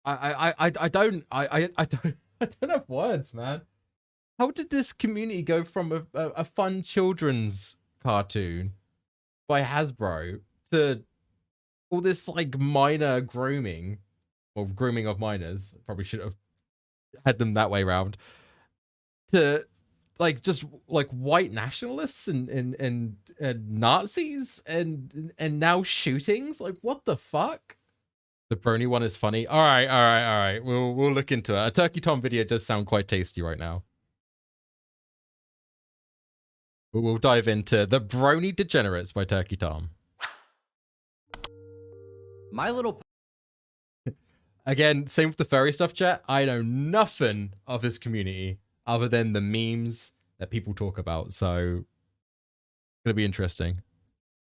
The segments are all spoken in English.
I don't I don't have words, man. How did this community go from a fun children's cartoon by Hasbro to all this like minor grooming, or grooming of minors? Probably should have had them that way round. To like just like white nationalists and Nazis and now shootings. Like what the fuck? The brony one is funny. All right, all right, all right. We'll look into it. A Turkey Tom video does sound quite tasty right now. We'll dive into the Brony Degenerates by Turkey Tom. My Little Again, same with the furry stuff, chat. I know nothing of this community other than the memes that people talk about. So, it's gonna be interesting.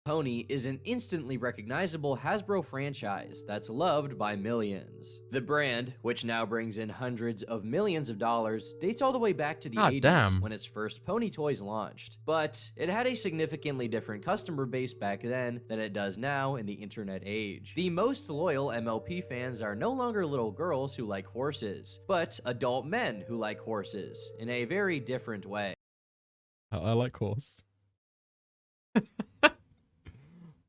Pony is an instantly recognizable Hasbro franchise that's loved by millions. The brand, which now brings in hundreds of millions of dollars, dates all the way back to the 80s when its first pony toys launched. But it had a significantly different customer base back then than it does now in the internet age. The most loyal MLP fans are no longer little girls who like horses, but adult men who like horses in a very different way. I like horse.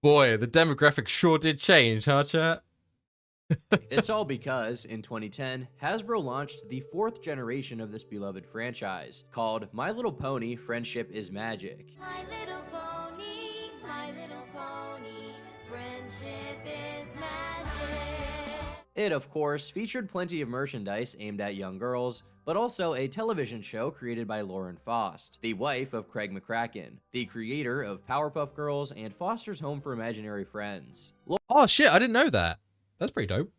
Boy, the demographic sure did change, huh, chat? It's all because, in 2010, Hasbro launched the 4th generation of this beloved franchise, called My Little Pony: Friendship is Magic. My little pony, friendship is magic. It, of course, featured plenty of merchandise aimed at young girls, but also a television show created by Lauren Faust, the wife of Craig McCracken, the creator of Powerpuff Girls and Foster's Home for Imaginary Friends. Oh shit, I didn't know that. That's pretty dope.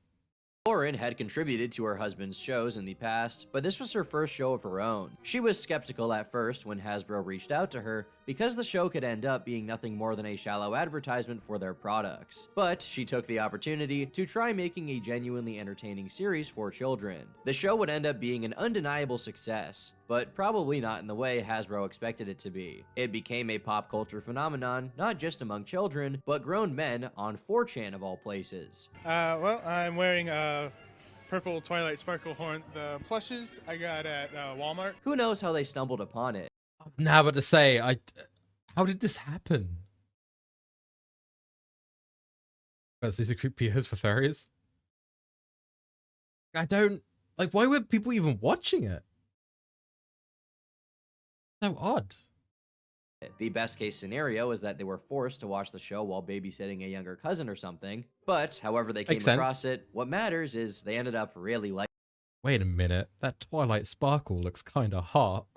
Lauren had contributed to her husband's shows in the past, but this was her first show of her own. She was skeptical at first when Hasbro reached out to her because the show could end up being nothing more than a shallow advertisement for their products. But she took the opportunity to try making a genuinely entertaining series for children. The show would end up being an undeniable success, but probably not in the way Hasbro expected it to be. It became a pop culture phenomenon, not just among children, but grown men on 4chan of all places. Well, I'm wearing purple Twilight Sparkle Horn, the plushes I got at Walmart. Who knows how they stumbled upon it? Nah, but to say, how did this happen? Guys, these are creepy as for fairies. I don't like. Why were people even watching it? So odd. The best case scenario is that they were forced to watch the show while babysitting a younger cousin or something. But however they came across it, what matters is they ended up really liking. Wait a minute, that Twilight Sparkle looks kind of hot.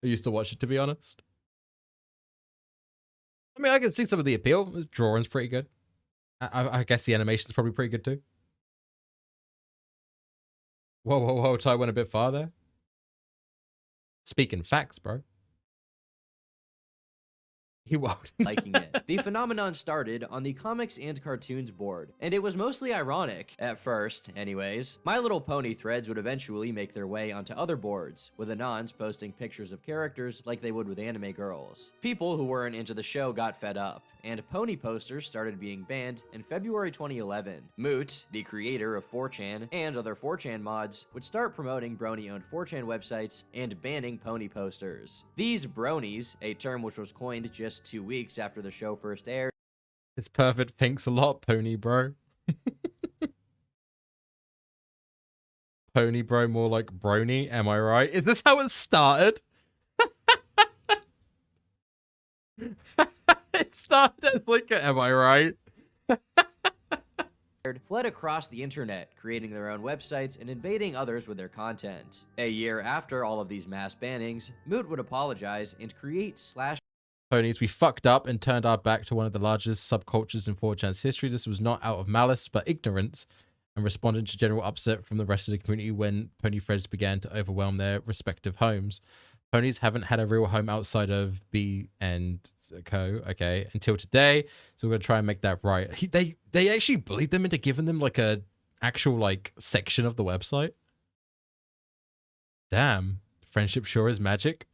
I used to watch it, to be honest. I mean, I can see some of the appeal. This drawing's pretty good. I guess the animation's probably pretty good too. Whoa, whoa, whoa, Ty went a bit farther. Speaking facts, bro. He won't. Liking it. The phenomenon started on the comics and cartoons board, and it was mostly ironic, at first, anyways. My Little Pony threads would eventually make their way onto other boards, with Anons posting pictures of characters like they would with anime girls. People who weren't into the show got fed up, and pony posters started being banned in February 2011. Moot, the creator of 4chan, and other 4chan mods, would start promoting Brony-owned 4chan websites and banning pony posters. These bronies, a term which was coined just 2 weeks after the show first aired. It's perfect. Pink's a lot, pony bro. Pony bro, more like brony. Am I right? Is this how it started? It started as like a, am I right? Fled across the internet, creating their own websites and invading others with their content. A year after all of these mass bannings, Moot would apologize and create Ponies, we fucked up and turned our back to one of the largest subcultures in 4chan's history. This was not out of malice, but ignorance, and responded to general upset from the rest of the community when pony threads began to overwhelm their respective homes. Ponies haven't had a real home outside of B and Co. Okay, until today. So we're gonna try and make that right. They actually bullied them into giving them like a actual like section of the website. Damn, friendship sure is magic.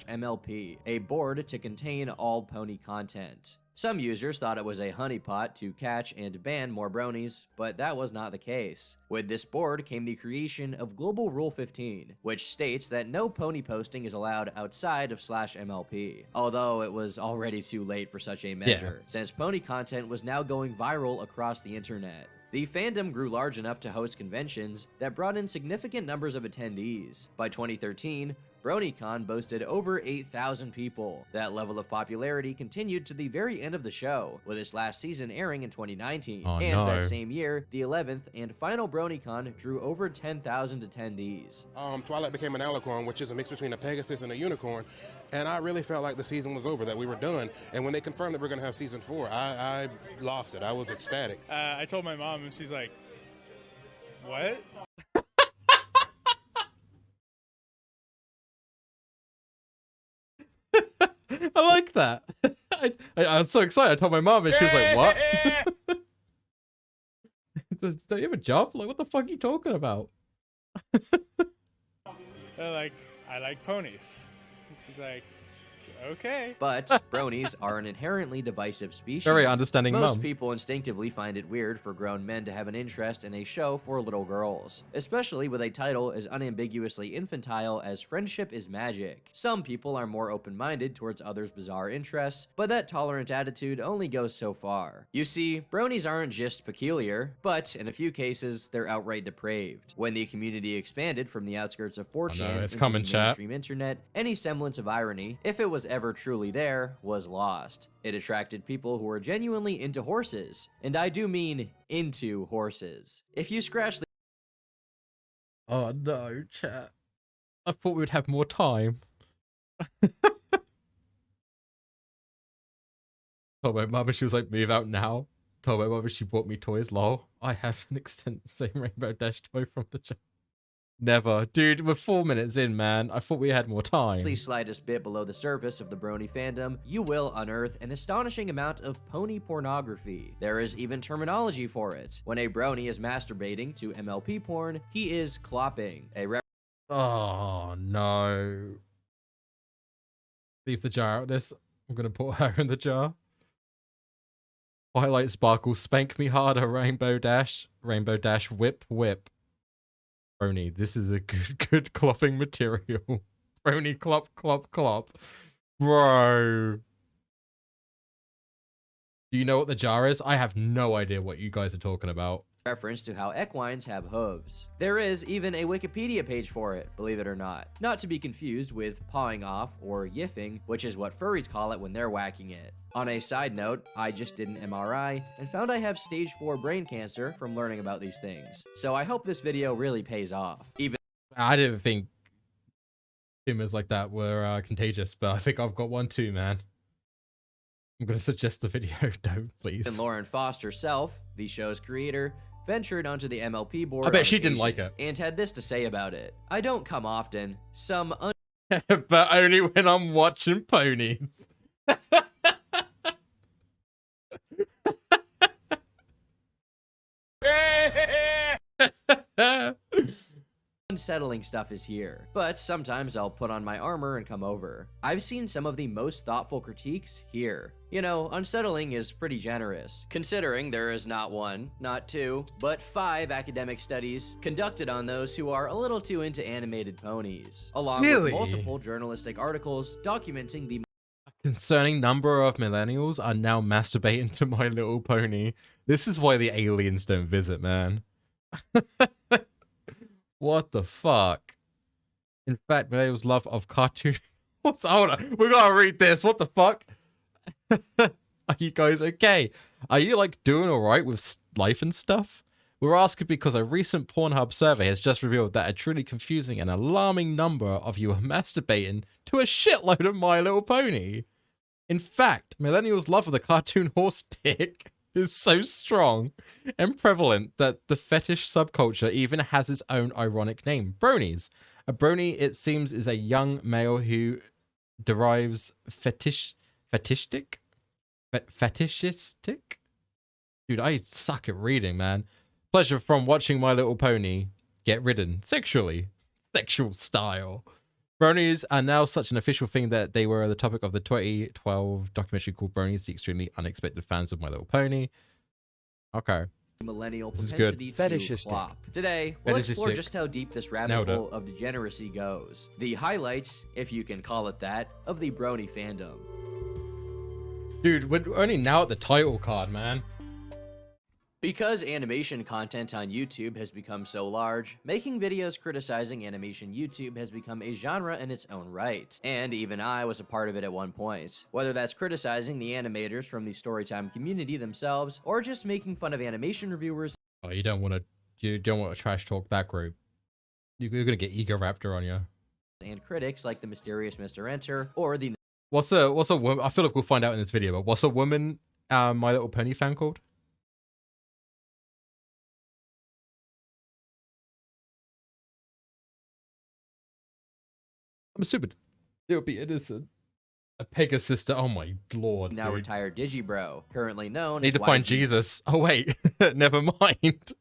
MLP, a board to contain all pony content. Some users thought it was a honeypot to catch and ban more bronies, but that was not the case. With this board came the creation of Global Rule 15, which states that no pony posting is allowed outside of /MLP, although it was already too late for such a measure, since pony content was now going viral across the internet. The fandom grew large enough to host conventions that brought in significant numbers of attendees. By 2013, BronyCon boasted over 8,000 people. That level of popularity continued to the very end of the show, with its last season airing in 2019. That same year, the 11th and final BronyCon drew over 10,000 attendees. Twilight became an alicorn, which is a mix between a Pegasus and a unicorn, and I really felt like the season was over, that we were done. And when they confirmed that we're going to have season 4, I lost it. I was ecstatic. I told my mom, and she's like, "What?" I like that. I was so excited. I told my mom, and she was like, "What? Don't you have a job? Like, what the fuck are you talking about?" They're like, "I like ponies." She's like, "Okay." But bronies are an inherently divisive species. Very understanding Most mom. people instinctively find it weird for grown men to have an interest in a show for little girls, especially with a title as unambiguously infantile as Friendship is Magic. Some people are more open-minded towards others' bizarre interests, but that tolerant attitude only goes so far. You see, bronies aren't just peculiar, but in a few cases, they're outright depraved. When the community expanded from the outskirts of 4chan it's into coming, the chat. mainstream internet, any semblance of irony, if it was ever truly there, was lost. It attracted people who were genuinely into horses, and I do mean into horses. If you scratch the Oh no, chat. I thought we would have more time. Told my mum, and she was like, "Move out now." Told my mum, and she bought me toys. Lol. I have an extended same Rainbow Dash toy from the channel. Never. Dude, we're 4 minutes in, man. I thought we had more time. slightest bit below the surface of the brony fandom, you will unearth an astonishing amount of pony pornography. There is even terminology for it. When a brony is masturbating to MLP porn, he is clopping. Oh, no. Leave the jar out this. I'm going to put her in the jar. Twilight Sparkle, spank me harder, Rainbow Dash. Rainbow Dash, whip, whip. Brony, this is a good clopping material. Brony, clop, clop, clop. Bro. Do you know what the jar is? I have no idea what you guys are talking about. Reference to how equines have hooves. There is even a Wikipedia page for it, believe it or not. Not to be confused with pawing off or yiffing, which is what furries call it when they're whacking it. On a side note, I just did an MRI and found I have stage 4 brain cancer from learning about these things. So I hope this video really pays off. I didn't think tumors like that were contagious, but I think I've got one too, man. I'm going to suggest the video. Don't, please. And Lauren Foster herself, the show's creator, ventured onto the MLP board. I bet on she didn't occasion like it. and had this to say about it. "I don't come often. Some But only when I'm watching ponies. unsettling stuff is here, but sometimes I'll put on my armor and come over. I've seen some of the most thoughtful critiques here. You know, unsettling is pretty generous, considering there is not 1, not 2, but 5 academic studies conducted on those who are a little too into animated ponies, along Really? with multiple journalistic articles documenting the Concerning number of millennials are now masturbating to My Little Pony. This is why the aliens don't visit, man. What the fuck? In fact, millennials' love of cartoon... Hold on, we gotta read this. What the fuck? Are you guys okay? Are you, like, doing alright with life and stuff? We're asking because a recent Pornhub survey has just revealed that a truly confusing and alarming number of you are masturbating to a shitload of My Little Pony. In fact, millennials' love of the cartoon horse dick is so strong and prevalent that the fetish subculture even has its own ironic name, bronies. A brony, it seems, is a young male who derives fetishistic? Dude, I suck at reading, man. Pleasure from watching My Little Pony get ridden sexually. Sexual style. Bronies are now such an official thing that they were the topic of the 2012 documentary called Bronies, the extremely unexpected fans of My Little Pony. Okay. Millennial This is good. propensity to Fetishistic. clop. Today, we'll explore Fetishistic. just how deep this rabbit Nailed it. hole of degeneracy goes. The highlights, if you can call it that, of the Brony fandom. Dude, we're only now at the title card, man. Because animation content on YouTube has become so large, making videos criticizing animation YouTube has become a genre in its own right. And even I was a part of it at one point. Whether that's criticizing the animators from the Storytime community themselves, or just making fun of animation reviewers Oh, you don't want to trash talk that group. You're gonna get Ego Raptor on you. and critics like the mysterious Mr. Enter, or the What's a woman? I feel like we'll find out in this video. But what's a woman? My Little Pony fan called? I'm stupid. It would be innocent. A Pegasus. Oh my lord. now dude. retired Digibro, currently known Need as to find YG Jesus. Oh wait, never mind.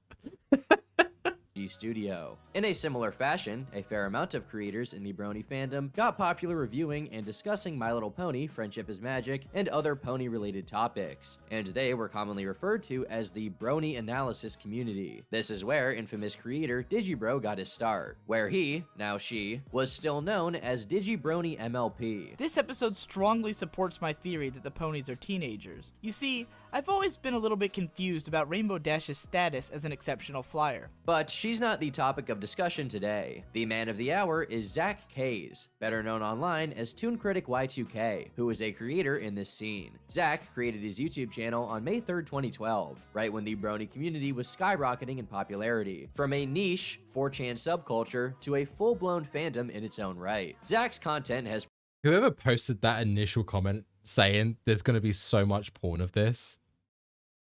Studio. In a similar fashion, a fair amount of creators in the Brony fandom got popular reviewing and discussing My Little Pony, Friendship is Magic, and other pony-related topics, and they were commonly referred to as the Brony analysis community. This is where infamous creator Digibro got his start, where he, now she, was still known as Digibrony MLP. This episode strongly supports my theory that the ponies are teenagers. You see, I've always been a little bit confused about Rainbow Dash's status as an exceptional flyer. But she's not the topic of discussion today. The man of the hour is Zach Kays, better known online as Toon Critic Y2K, who is a creator in this scene. Zach created his YouTube channel on May 3rd, 2012, right when the Brony community was skyrocketing in popularity, from a niche 4chan subculture to a full-blown fandom in its own right. Zach's content has Whoever posted that initial comment saying there's gonna be so much porn of this,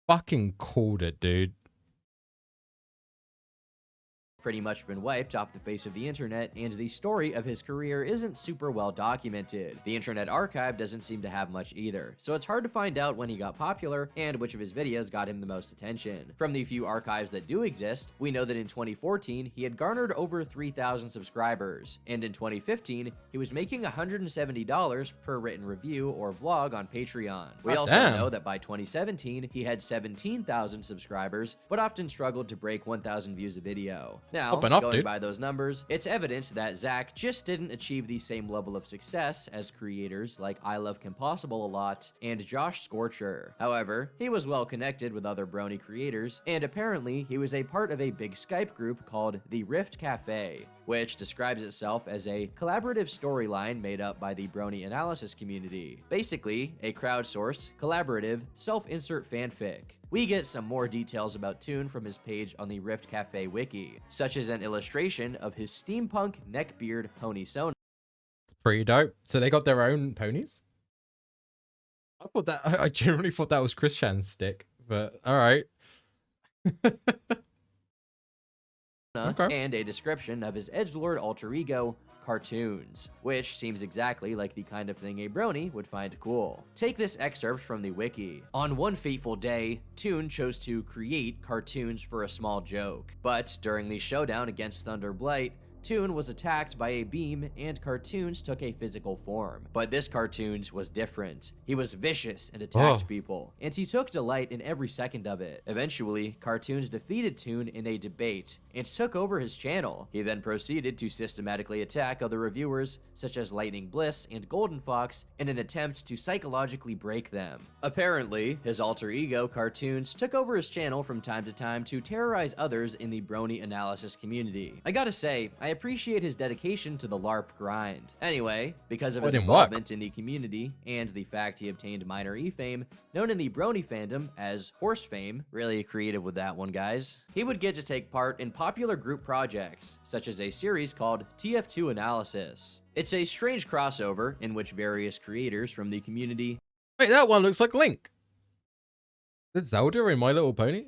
fucking called it, dude. pretty much been wiped off the face of the internet, and the story of his career isn't super well documented. The Internet Archive doesn't seem to have much either, so it's hard to find out when he got popular and which of his videos got him the most attention. From the few archives that do exist, we know that in 2014 he had garnered over 3,000 subscribers, and in 2015 he was making $170 per written review or vlog on Patreon. We also damn. know that by 2017 he had 17,000 subscribers, but often struggled to break 1,000 views a video. Now, Up and up, going dude. by those numbers, it's evident that Zach just didn't achieve the same level of success as creators like I Love Kim Possible a Lot and Josh Scorcher. However, he was well connected with other Brony creators, and apparently he was a part of a big Skype group called the Rift Cafe, which describes itself as a collaborative storyline made up by the Brony analysis community. Basically, a crowdsourced, collaborative, self-insert fanfic. We get some more details about Toon from his page on the Rift Cafe wiki, such as an illustration of his steampunk neckbeard pony Sona. It's pretty dope. So they got their own ponies? I thought that I generally thought that was Chris Chan's stick, but all right. Okay. And a description of his edgelord alter ego, Cartoons, which seems exactly like the kind of thing a Brony would find cool. Take this excerpt from the wiki. On one fateful day, Toon chose to create Cartoons for a small joke, but during the showdown against Thunder Blight, Toon was attacked by a beam and Cartoons took a physical form. But this Cartoons was different. He was vicious and attacked people, and he took delight in every second of it. Eventually, Cartoons defeated Toon in a debate and took over his channel. He then proceeded to systematically attack other reviewers, such as Lightning Bliss and Golden Fox, in an attempt to psychologically break them. Apparently, his alter ego, Cartoons, took over his channel from time to time to terrorize others in the Brony analysis community. I gotta say, I appreciate his dedication to the LARP grind. Anyway, because of his didn't work. involvement in the community and the fact he obtained minor E-fame, known in the Brony fandom as Horse Fame, really creative with that one, guys, he would get to take part in popular group projects, such as a series called TF2 Analysis. It's a strange crossover in which various creators from the community Wait, that one looks like Link. There's Zelda in My Little Pony?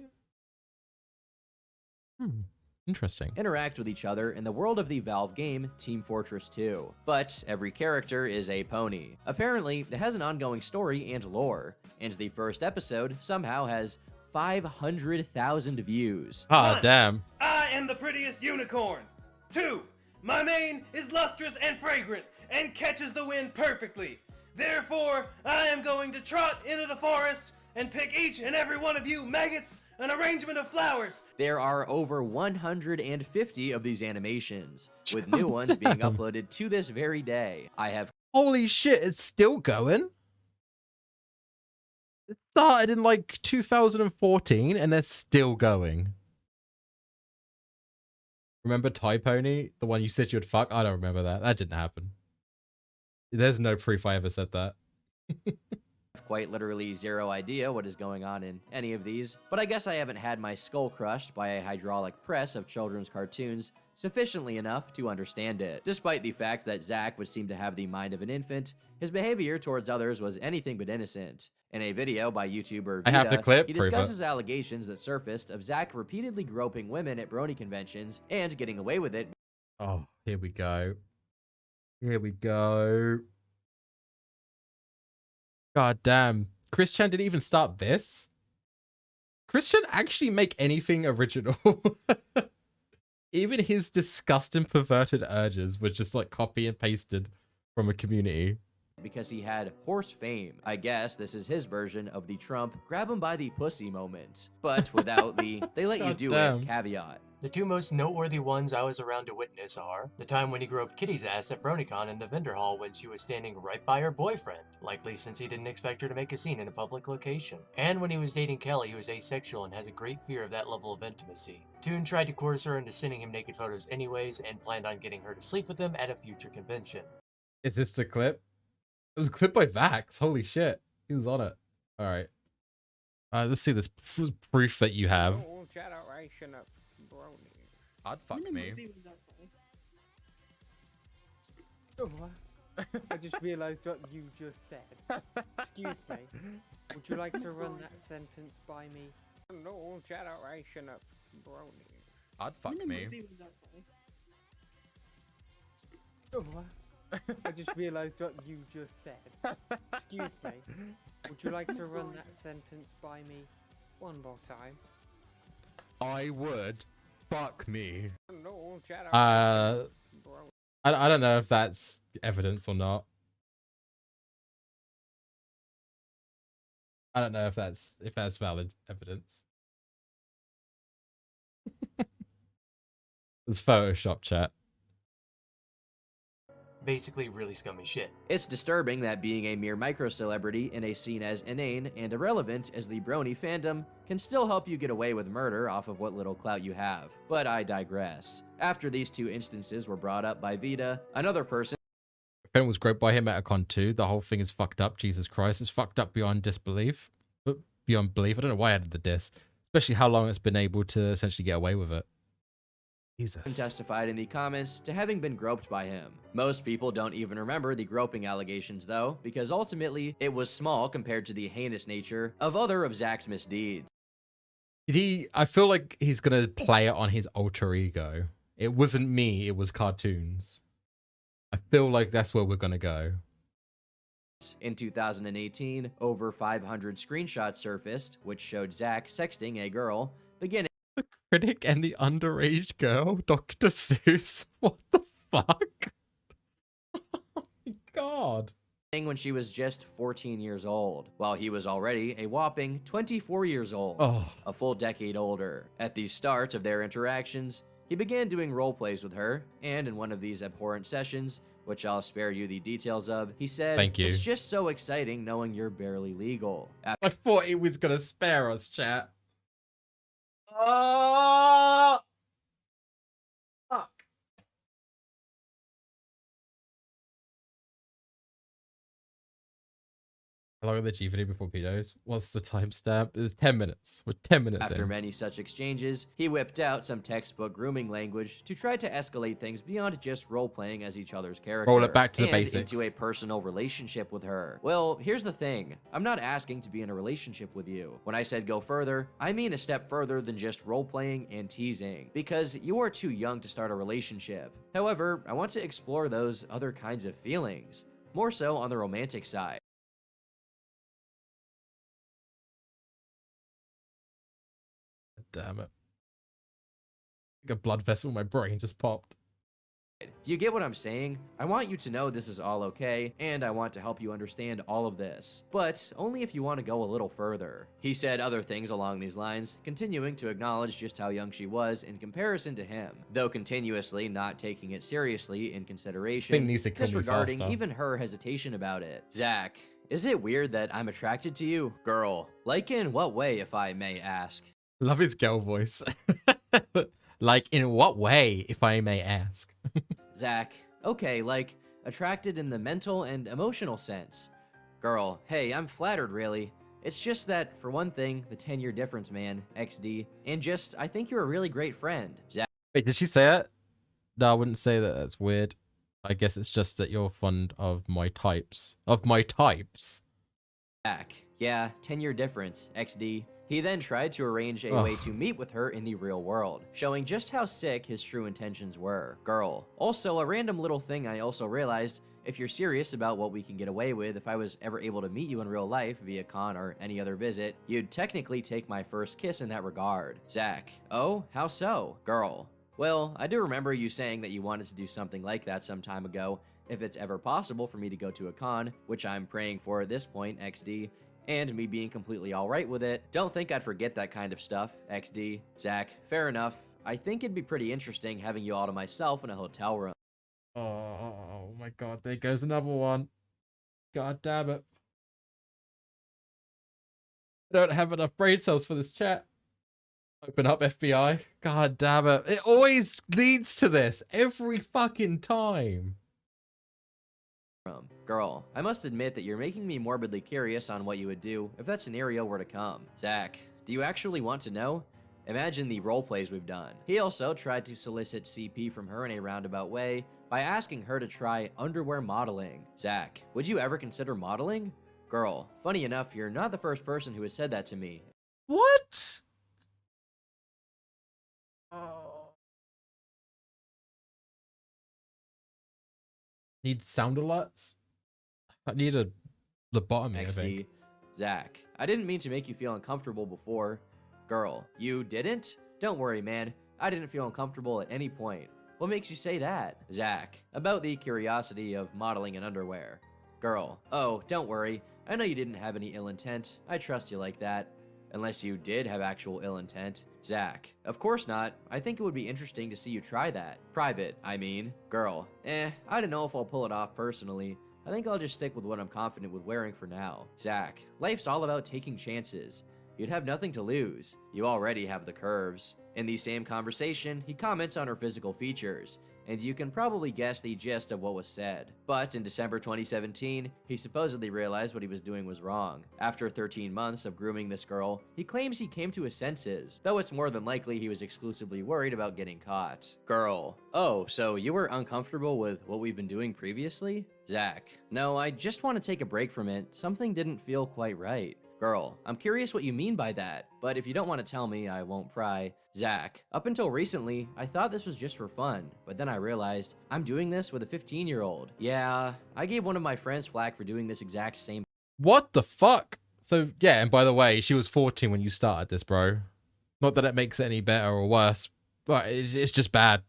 Interesting. interact with each other in the world of the Valve game Team Fortress 2. But every character is a pony. Apparently, it has an ongoing story and lore, and the first episode somehow has 500,000 views. Ah, damn. I am the prettiest unicorn. 2. My mane is lustrous and fragrant, and catches the wind perfectly. Therefore, I am going to trot into the forest and pick each and every one of you maggots an arrangement of flowers. There are over 150 of these animations, with new ones being uploaded to this very day. I have Holy shit, it's still going? It started in like 2014 and they're still going. Remember Tie Pony? The one you said you'd fuck? I don't remember that. That didn't happen. There's no proof I ever said that. quite literally zero idea what is going on in any of these, but I guess I haven't had my skull crushed by a hydraulic press of children's cartoons sufficiently enough to understand it. Despite the fact that Zack would seem to have the mind of an infant, his behavior towards others was anything but innocent. In a video by YouTuber I have the clip, he prove it. discusses allegations that surfaced of Zack repeatedly groping women at brony conventions and getting away with it. Oh, here we go. Here we go. God damn. Chris Chan didn't even start this? Chris Chan actually make anything original? Even his disgusting perverted urges were just like copy and pasted from a community. Because he had horse fame. I guess this is his version of the Trump grab him by the pussy moment, but without the they let you do it caveat. The two most noteworthy ones I was around to witness are the time when he groped Kitty's ass at BronyCon in the vendor hall when she was standing right by her boyfriend, likely since he didn't expect her to make a scene in a public location, and when he was dating Kelly, who is asexual and has a great fear of that level of intimacy. Toon tried to coerce her into sending him naked photos anyways and planned on getting her to sleep with him at a future convention. Is this the clip? It was a clip by Vax. Holy shit. He was on it. All right. Let's see this proof that you have. Generation of bronies. I'd fuck me. Oh, I just realised what you just said. Excuse me. Would you like to run that sentence by me? No generation of bronies. I'd fuck me. Oh, I just realised what you just said. Excuse me. Would you like to run that sentence by me one more time? I would fuck me. No generation I bronies. don't know if that's evidence or not. I don't know if that's valid evidence. It's Photoshop chat. Basically really scummy shit. It's disturbing that being a mere micro-celebrity in a scene as inane and irrelevant as the brony fandom can still help you get away with murder off of what little clout you have. But I digress. After these two instances were brought up by Vita, another person Pen was groped by him at a con too. The whole thing is fucked up. Jesus Christ. It's fucked up beyond disbelief. But beyond belief. I don't know why I added the dis. Especially how long it's been able to essentially get away with it. Jesus. testified in the comments to having been groped by him. Most people don't even remember the groping allegations though, because ultimately it was small compared to the heinous nature of other of Zack's misdeeds. I feel like he's gonna play it on his alter ego. It wasn't me, it was cartoons. I feel like that's where we're gonna go. In 2018, over 500 screenshots surfaced, which showed Zack sexting a girl, beginning The critic and the underage girl, Dr. Seuss. What the fuck? Oh my god. when she was just 14 years old, while he was already a whopping 24 years old, Oh. a full decade older. At the start of their interactions, he began doing role plays with her, and in one of these abhorrent sessions, which I'll spare you the details of, he said, Thank you. "It's just so exciting knowing you're barely legal." I thought it was gonna spare us, chat. Oh! Fuck. How long are the G video before pedos? What's the timestamp? It's 10 minutes. We're 10 minutes After in. many such exchanges, he whipped out some textbook grooming language to try to escalate things beyond just role-playing as each other's character. Roll it back to the and basics. into a personal relationship with her. Well, here's the thing. I'm not asking to be in a relationship with you. When I said go further, I mean a step further than just role-playing and teasing, because you are too young to start a relationship. However, I want to explore those other kinds of feelings, more so on the romantic side. Damn it. Like a blood vessel in my brain just popped. Do you get what I'm saying? I want you to know this is all okay, and I want to help you understand all of this, but only if you want to go a little further. He said other things along these lines, continuing to acknowledge just how young she was in comparison to him, though continuously not taking it seriously in consideration, needs to kill me disregarding faster. even her hesitation about it. Zach, is it weird that I'm attracted to you? Girl, like in what way, if I may ask? Love his girl voice. Like, in what way, if I may ask? Zach, okay, like, attracted in the mental and emotional sense. Girl, hey, I'm flattered, really. It's just that, for one thing, the 10-year difference, man, XD, and just, I think you're a really great friend. Zach, Wait, did she say it? No, I wouldn't say that. That's weird. I guess it's just that you're fond of my types. Of my types. yeah, 10-year difference, XD. He then tried to arrange a way to meet with her in the real world, showing just how sick his true intentions were. Girl. Also, a random little thing I also realized, if you're serious about what we can get away with if I was ever able to meet you in real life via con or any other visit, you'd technically take my first kiss in that regard. Zach. Oh, how so? Girl. Well, I do remember you saying that you wanted to do something like that some time ago, if it's ever possible for me to go to a con, which I'm praying for at this point, XD, and me being completely alright with it. Don't think I'd forget that kind of stuff, XD. Zach, fair enough. I think it'd be pretty interesting having you all to myself in a hotel room. Oh my god, there goes another one. God damn it. I don't have enough brain cells for this chat. Open up FBI. God damn it. It always leads to this. Every fucking time. Girl, I must admit that you're making me morbidly curious on what you would do if that scenario were to come. Zach, do you actually want to know? Imagine the role plays we've done. He also tried to solicit CP from her in a roundabout way by asking her to try underwear modeling. Zach, would you ever consider modeling? Girl, funny enough, you're not the first person who has said that to me. What? Oh. Need sound alerts? I need a lobotomy, I think. XD. Zach, I didn't mean to make you feel uncomfortable before. Girl, you didn't? Don't worry, man. I didn't feel uncomfortable at any point. What makes you say that? Zach, about the curiosity of modeling in underwear. Girl, oh, don't worry. I know you didn't have any ill intent. I trust you like that. Unless you did have actual ill intent. Zach, of course not. I think it would be interesting to see you try that. Private, I mean. Girl, I don't know if I'll pull it off personally. I think I'll just stick with what I'm confident with wearing for now. Zach, life's all about taking chances. You'd have nothing to lose. You already have the curves. In the same conversation, he comments on her physical features, and you can probably guess the gist of what was said. But in December 2017, he supposedly realized what he was doing was wrong. After 13 months of grooming this girl, he claims he came to his senses, though it's more than likely he was exclusively worried about getting caught. Girl, oh, so you were uncomfortable with what we've been doing previously? Zach, no, I just want to take a break from it. Something didn't feel quite right. Girl, I'm curious what you mean by that, but if you don't want to tell me, I won't pry. Zach, up until recently, I thought this was just for fun, but then I realized I'm doing this with a 15-year-old. Yeah, I gave one of my friends flack for doing this exact same. What the fuck? So, yeah, and by the way, she was 14 when you started this, bro. Not that it makes it any better or worse, but it's just bad.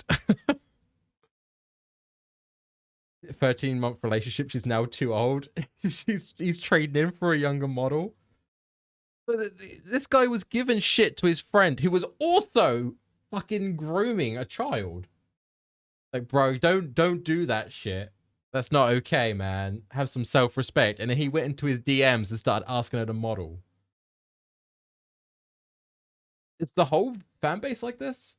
13-month relationship, she's now too old. He's trading in for a younger model. This guy was giving shit to his friend who was also fucking grooming a child. Like, bro, don't do that shit. That's not okay, man. Have some self-respect. And then he went into his DMs and started asking her to model. Is the whole fan base like this?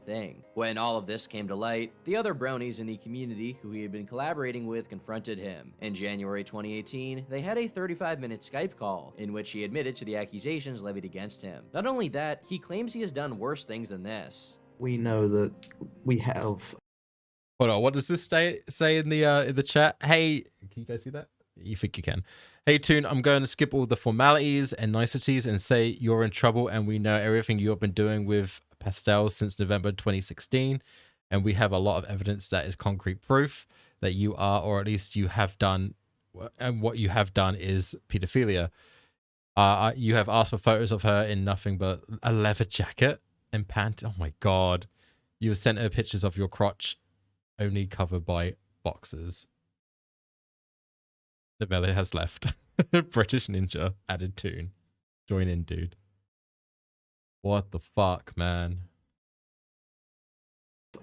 Thing. When all of this came to light, the other bronies in the community who he had been collaborating with confronted him. In January 2018, they had a 35-minute Skype call in which he admitted to the accusations levied against him. Not only that, he claims he has done worse things than this. We know that we have. Hold on, what does this say in the chat? Hey, can you guys see that? You think you can? Hey, Toon, I'm going to skip all the formalities and niceties and say you're in trouble, and we know everything you've been doing with Pastel since November 2016, and we have a lot of evidence that is concrete proof that you are, or at least you have done, and what you have done is pedophilia. You have asked for photos of her in nothing but a leather jacket and pant. Oh my god. You have sent her pictures of your crotch only covered by boxers. The belly has left. British Ninja added tune. Join in, dude. What the fuck, man?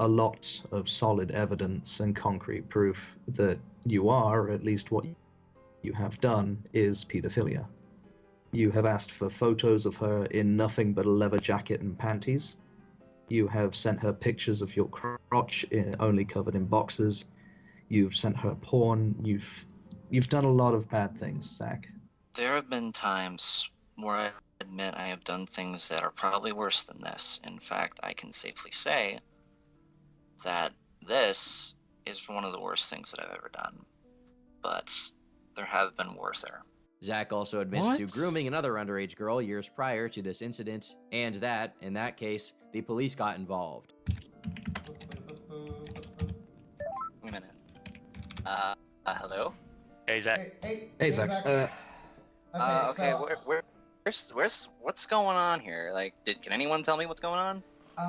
A lot of solid evidence and concrete proof that you are, or at least what you have done, is pedophilia. You have asked for photos of her in nothing but a leather jacket and panties. You have sent her pictures of your crotch only covered in boxers. You've sent her porn. You've done a lot of bad things, Zach. There have been times where I admit I have done things that are probably worse than this. In fact, I can safely say that this is one of the worst things that I've ever done. But there have been worser. Zach also admits to grooming another underage girl years prior to this incident, and that, in that case, the police got involved. Wait a minute. Hello? Hey, Zach. Hey, Zach. Okay, what's going on here? Like, can anyone tell me what's going on?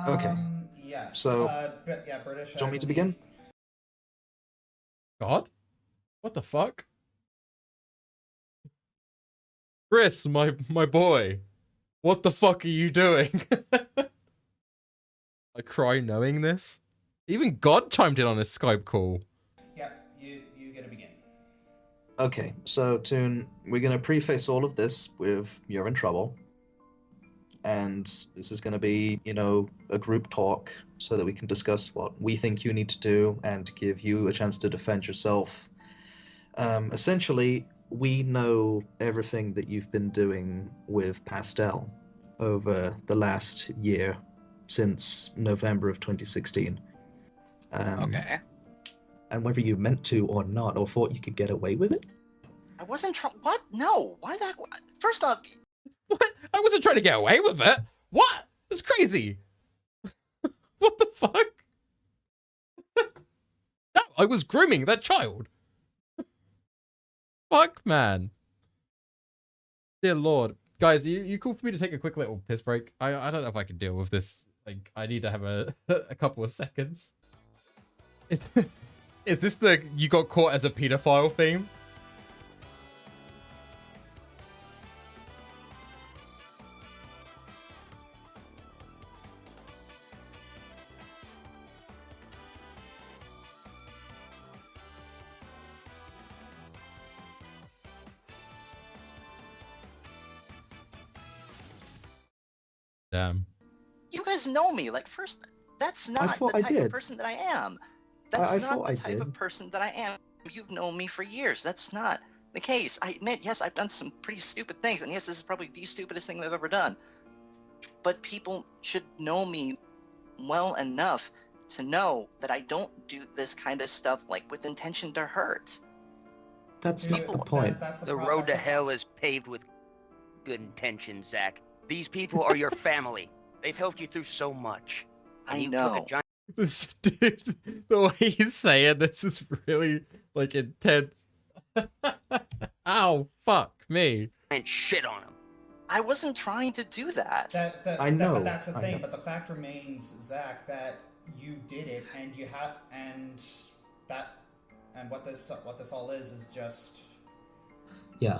Okay. Yes. So, yeah, British. do you want me to begin? God? What the fuck? Chris, my boy. What the fuck are you doing? I cry knowing this. Even God chimed in on his Skype call. Yeah, you gotta begin. Okay, so Toon, we're gonna preface all of this with you're in trouble. And this is gonna be, a group talk so that we can discuss what we think you need to do and give you a chance to defend yourself. Essentially, we know everything that you've been doing with Pastel over the last year, since November of 2016. Okay. And whether you meant to or not, or thought you could get away with it? I wasn't what? No. Why that? First off... What? I wasn't trying to get away with it. What? That's crazy. What the fuck? No, I was grooming that child. Fuck, man. Dear Lord. Guys, you cool for me to take a quick little piss break? I don't know if I can deal with this. Like, I need to have a couple of seconds. Is this the you got caught as a pedophile theme? Damn. You guys know me. Like, first, that's not the type of person that I am. That's not the type of person that I am. You've known me for years. That's not the case. I admit, yes, I've done some pretty stupid things, and yes, this is probably the stupidest thing I've ever done. But people should know me well enough to know that I don't do this kind of stuff, like, with intention to hurt. That's not the point. The road to hell is paved with good intentions, Zach. These people are your family. They've helped you through so much. And I know. This dude, the way he's saying this is really, like, intense. Ow, fuck me. And shit on him. I wasn't trying to do that. I know. But that's the thing. know. But the fact remains, Zach, that you did it, and you have, and what this all is just. Yeah.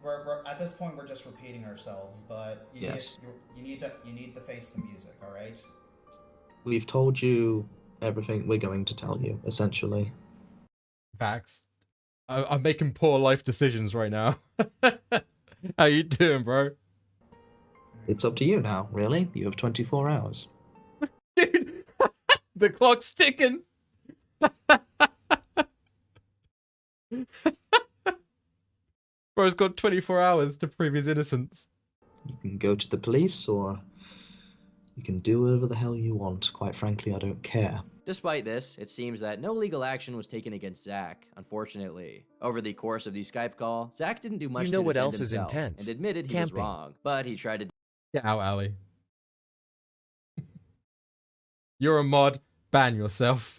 We're at this point we're just repeating ourselves, but you need to face the music, all right? We've told you everything we're going to tell you, essentially. Facts. I'm making poor life decisions right now. How you doing, bro? It's up to you now, really. You have 24 hours. Dude, the clock's ticking. Bro's got 24 hours to prove his innocence. You can go to the police, or you can do whatever the hell you want. Quite frankly, I don't care. Despite this, it seems that no legal action was taken against Zach, unfortunately. Over the course of the Skype call, Zach didn't do much to defend himself and admitted he was wrong, but he tried to... Get out, Ali. You're a mod. Ban yourself.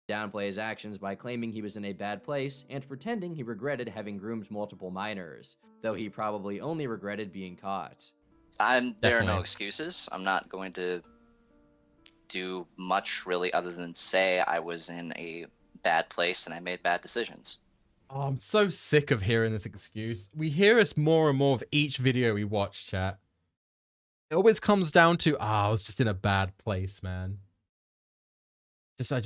downplay his actions by claiming he was in a bad place and pretending he regretted having groomed multiple minors, though he probably only regretted being caught. There are no excuses. I'm not going to do much really other than say I was in a bad place and I made bad decisions. Oh, I'm so sick of hearing this excuse. We hear this more and more of each video we watch, chat. It always comes down to, I was just in a bad place, man. I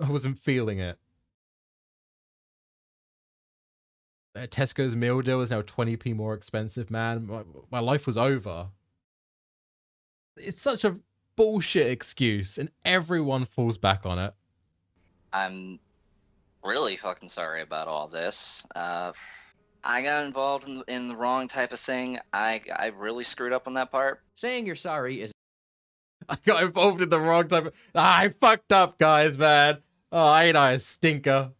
wasn't feeling it. Tesco's meal deal is now 20p more expensive, man. My life was over. It's such a bullshit excuse, and everyone falls back on it. I'm really fucking sorry about all this. I got involved in the wrong type of thing. I really screwed up on that part. Saying you're sorry is... I got involved in the wrong type of... I fucked up, guys, man. Oh, ain't I a stinker?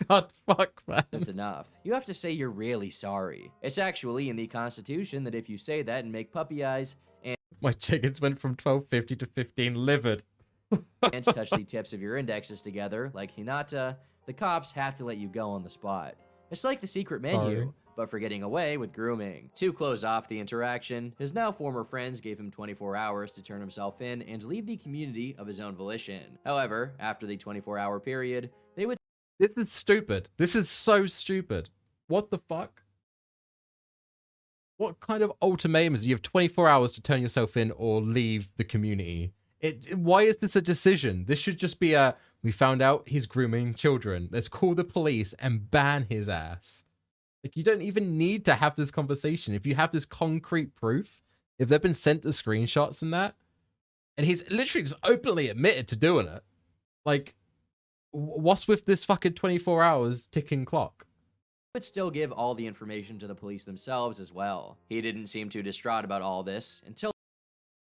God, fuck, man. That's enough. You have to say you're really sorry. It's actually in the Constitution that if you say that and make puppy eyes and... My chickens went from 12.50 to 15 livid. and touch the tips of your indexes together, like Hinata, the cops have to let you go on the spot. It's like the secret menu, but for getting away with grooming. To close off the interaction, his now former friends gave him 24 hours to turn himself in and leave the community of his own volition. However, after the 24-hour period, they would... This is stupid. This is so stupid. What the fuck? What kind of ultimatum is it? You have 24 hours to turn yourself in or leave the community. Why is this a decision? This should just be a, we found out he's grooming children. Let's call the police and ban his ass. Like, you don't even need to have this conversation. If you have this concrete proof, if they've been sent the screenshots and that, and he's literally just openly admitted to doing it, like, what's with this fucking 24 hours ticking clock? Would still give all the information to the police themselves as well. He didn't seem too distraught about all this until...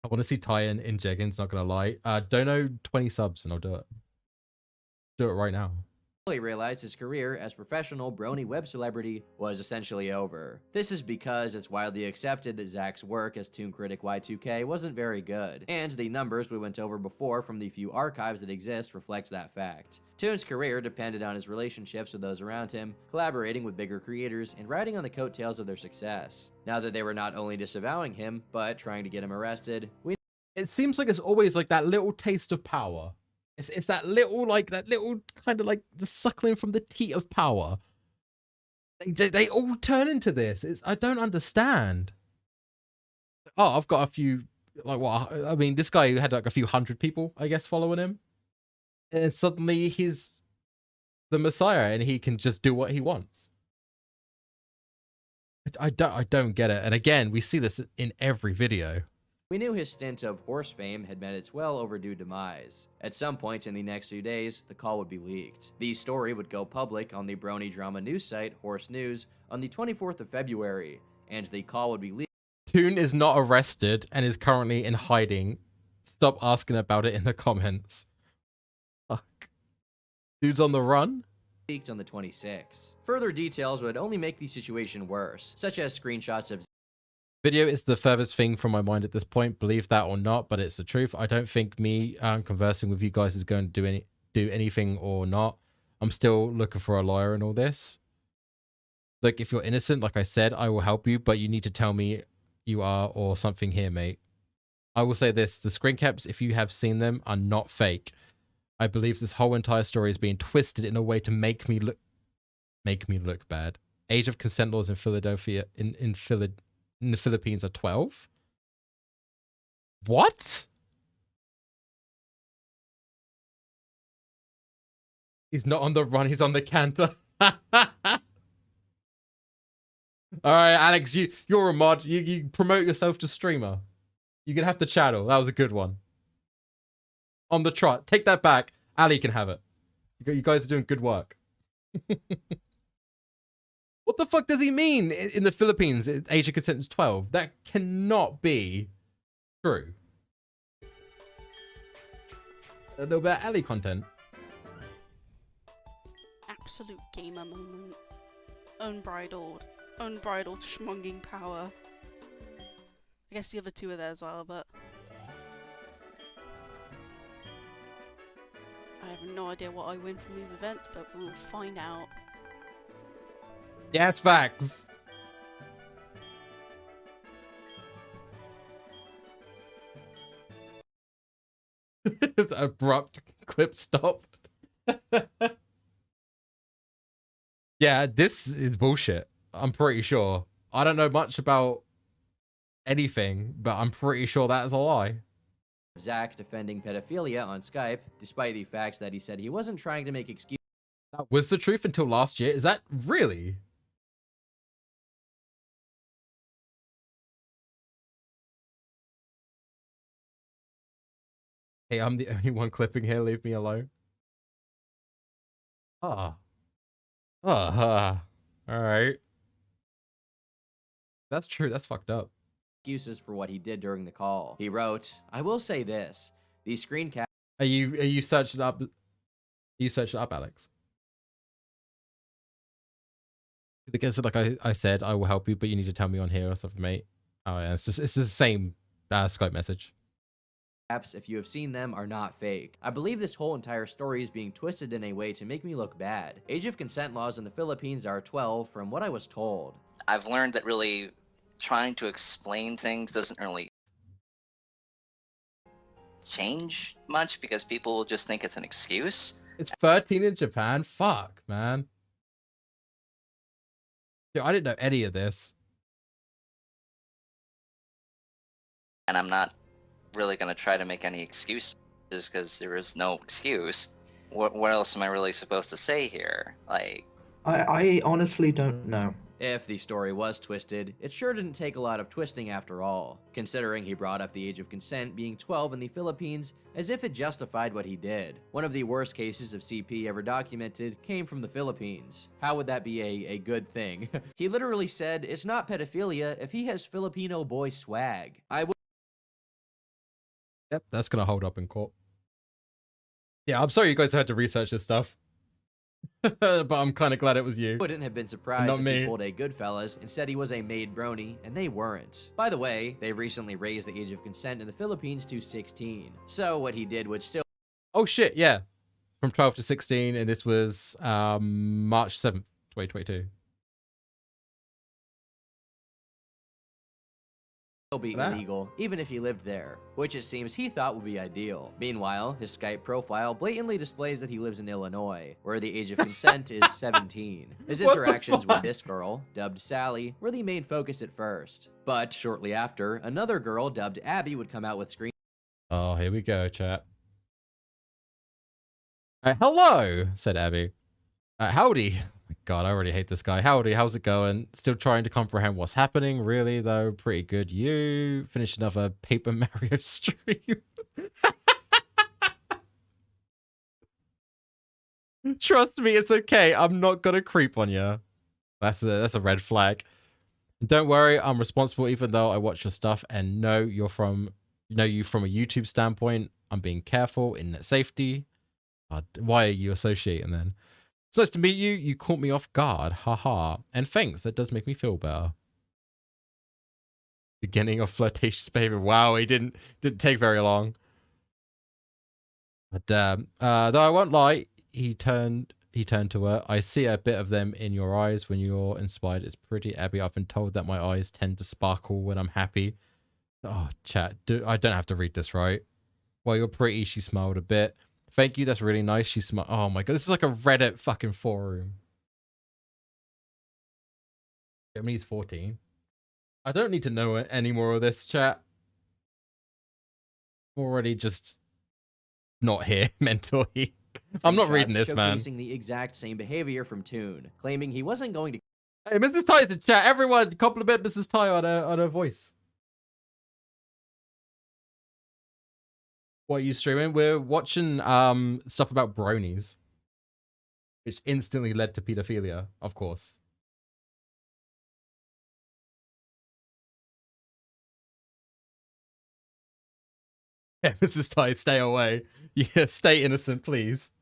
I want to see Tyen in Jeggings, not gonna lie. Dono 20 subs and I'll do it. Do it right now. He realized his career as professional brony web celebrity was essentially over. This is because it's widely accepted that Zach's work as Toon Critic Y2K wasn't very good, and the numbers we went over before from the few archives that exist reflects that fact. Toon's career depended on his relationships with those around him, collaborating with bigger creators, and riding on the coattails of their success. Now that they were not only disavowing him, but trying to get him arrested, it seems like it's always like that little taste of power. It's that little kind of like the suckling from the teat of power. They all turn into this. I don't understand. Oh, I've got a few, like, what? I mean, this guy had like a few hundred people, I guess, following him. And suddenly he's the Messiah and he can just do what he wants. I don't get it. And again, we see this in every video. We knew his stint of horse fame had met its well overdue demise. At some point in the next few days, the call would be leaked. The story would go public on the brony drama news site Horse News on the 24th of February, and the call would be leaked. Toon is not arrested and is currently in hiding. Stop asking about it in the comments. Fuck. Dude's on the run? Leaked on the 26th. Further details would only make the situation worse, such as screenshots of Video is the furthest thing from my mind at this point, believe that or not, but it's the truth. I don't think me conversing with you guys is going to do anything or not. I'm still looking for a lawyer in all this. Like, if you're innocent, like I said, I will help you, but you need to tell me you are or something here, mate. I will say this, the screen caps, if you have seen them, are not fake. I believe this whole entire story is being twisted in a way to make me look bad. Age of consent laws in Philadelphia, in the Philippines are 12. What? He's not on the run, he's on the canter. Alright, Alex, you're a mod. You promote yourself to streamer. You're gonna have to channel. That was a good one. On the trot. Take that back. Ali can have it. You guys are doing good work. What the fuck does he mean in the Philippines? Age of consent is 12. That cannot be true. A little bit of alley content. Absolute gamer moment. Unbridled schmonging power. I guess the other two are there as well, but I have no idea what I win from these events, but we'll find out. Yeah, it's facts. Abrupt clip stop. Yeah, this is bullshit. I'm pretty sure. I don't know much about anything, but I'm pretty sure that is a lie. Zach defending pedophilia on Skype, despite the facts that he said he wasn't trying to make excuses. That was the truth until last year. Is that really? Hey, I'm the only one clipping here. Leave me alone. Ah. All right. That's true. That's fucked up. Excuses for what he did during the call. He wrote, "I will say this: these screen caps." Are you searching up? You searched it up, Alex? Because like I said, I will help you, but you need to tell me on here or something, mate. Oh yeah, it's the same Skype message. If you have seen them, are not fake. I believe this whole entire story is being twisted in a way to make me look bad. Age of consent laws in the Philippines are 12, from what I was told. I've learned that really trying to explain things doesn't really change much because people will just think it's an excuse. It's 13 in Japan? Fuck, man. Dude, I didn't know any of this. And I'm not really going to try to make any excuses because there is no excuse. What else am I really supposed to say here? Like, I honestly don't know. If the story was twisted, it sure didn't take a lot of twisting after all, considering he brought up the age of consent being 12 in the Philippines as if it justified what he did. One of the worst cases of CP ever documented came from the Philippines. How would that be a good thing? He literally said it's not pedophilia if he has Filipino boy swag. Yep, that's gonna hold up in court. Yeah, I'm sorry you guys had to research this stuff. But I'm kind of glad it was you. Wouldn't have been surprised if he pulled a Goodfellas and said he was a maid brony, and they weren't. By the way, they recently raised the age of consent in the Philippines to 16. So what he did would still... Oh shit, yeah. From 12 to 16, and this was March 7th, 2022. be illegal, even if he lived there, which it seems he thought would be ideal. Meanwhile, his Skype profile blatantly displays that he lives in Illinois, where the age of consent is 17. His interactions with this girl, dubbed Sally, were the main focus at first. But shortly after, another girl dubbed Abby would come out with screen. Oh, here we go, chat. Hello, said Abby. Howdy. Oh my God, I already hate this guy. Howdy, how's it going? Still trying to comprehend what's happening. Really, though, pretty good. You finished another Paper Mario stream. Trust me, it's okay. I'm not gonna creep on you. That's a red flag. Don't worry, I'm responsible, even though I watch your stuff and know you from a YouTube standpoint. I'm being careful in that safety. Why are you associating then? It's nice to meet you. You caught me off guard. Haha. And thanks. That does make me feel better. Beginning of flirtatious behavior. Wow, he didn't take very long. But though I won't lie, he turned to her. I see a bit of them in your eyes when you're inspired. It's pretty, Abby. I've been told that my eyes tend to sparkle when I'm happy. Oh, chat. I don't have to read this, right? Well, you're pretty. She smiled a bit. Thank you, that's really nice. She smiled. Oh my God, this is like a Reddit fucking forum. Germany's 14. I don't need to know any more of this, chat. I'm already just not here mentally. I'm not reading this, man. Showcasing the exact same behavior from Toon, claiming he wasn't going to... Hey, Mrs. Ty's in chat. Everyone compliment Mrs. Ty on her voice. What are you streaming? We're watching stuff about bronies, which instantly led to pedophilia, of course. Yeah, Mrs. Ty, stay away. Yeah, stay innocent, please.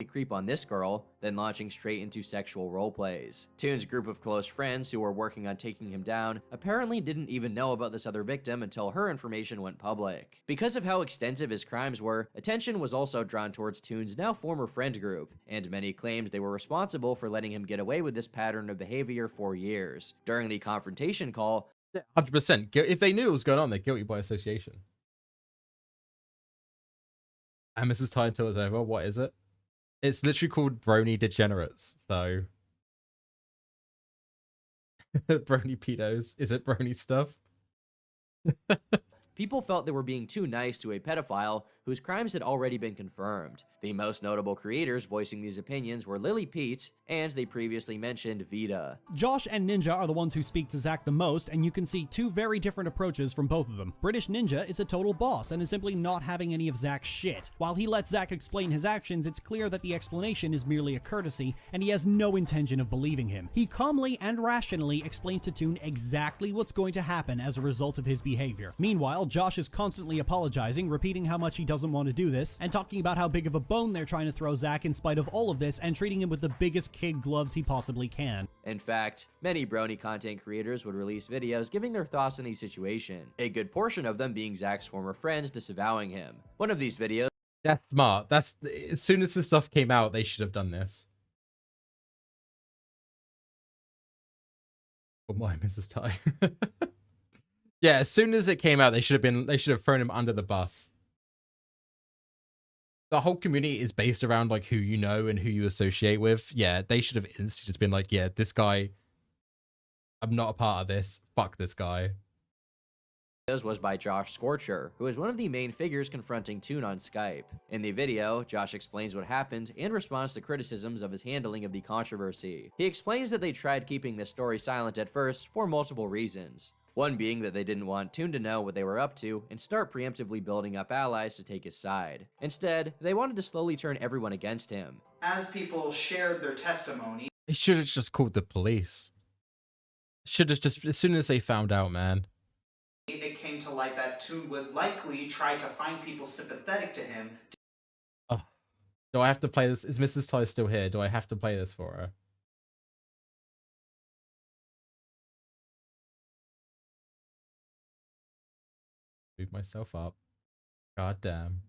Creep on this girl, then launching straight into sexual role plays. Toon's group of close friends who were working on taking him down apparently didn't even know about this other victim until her information went public. Because of how extensive his crimes were, attention was also drawn towards Toon's now former friend group, and many claimed they were responsible for letting him get away with this pattern of behavior for years. During the confrontation call, 100%. If they knew what was going on, they're guilty by association. And Mrs. Ty until it's over. What is it? It's literally called Brony Degenerates. So Brony pedos. Is it Brony stuff? People felt they were being too nice to a pedophile whose crimes had already been confirmed. The most notable creators voicing these opinions were Lily Pete and the previously mentioned Vita. Josh and Ninja are the ones who speak to Zach the most, and you can see two very different approaches from both of them. British Ninja is a total boss and is simply not having any of Zach's shit. While he lets Zach explain his actions, it's clear that the explanation is merely a courtesy, and he has no intention of believing him. He calmly and rationally explains to Toon exactly what's going to happen as a result of his behavior. Meanwhile, Josh is constantly apologizing, repeating how much he doesn't want to do this, and talking about how big of a bone they're trying to throw Zach in spite of all of this, and treating him with the biggest kid gloves he possibly can. In fact, many Brony content creators would release videos giving their thoughts on the situation, a good portion of them being Zach's former friends disavowing him. One of these videos... That's smart. That's as soon as this stuff came out, they should have done this. Oh my, Mrs. Ty. Yeah, as soon as it came out, they should have thrown him under the bus. The whole community is based around like who you know and who you associate with. Yeah, they should have instantly just been like, yeah, this guy, I'm not a part of this. Fuck this guy. Was by Josh Scorcher, who is one of the main figures confronting Toon on Skype. In the video, Josh explains what happened and responds to criticisms of his handling of the controversy. He explains that they tried keeping this story silent at first for multiple reasons. One being that they didn't want Toon to know what they were up to and start preemptively building up allies to take his side. Instead, they wanted to slowly turn everyone against him. As people shared their testimony, They should have just called the police. Should have just, as soon as they found out, man. it came to light that Toon would likely try to find people sympathetic to him. Oh, do I have to play this? Is Mrs. Ty still here? Do I have to play this for her? Move myself up. God damn.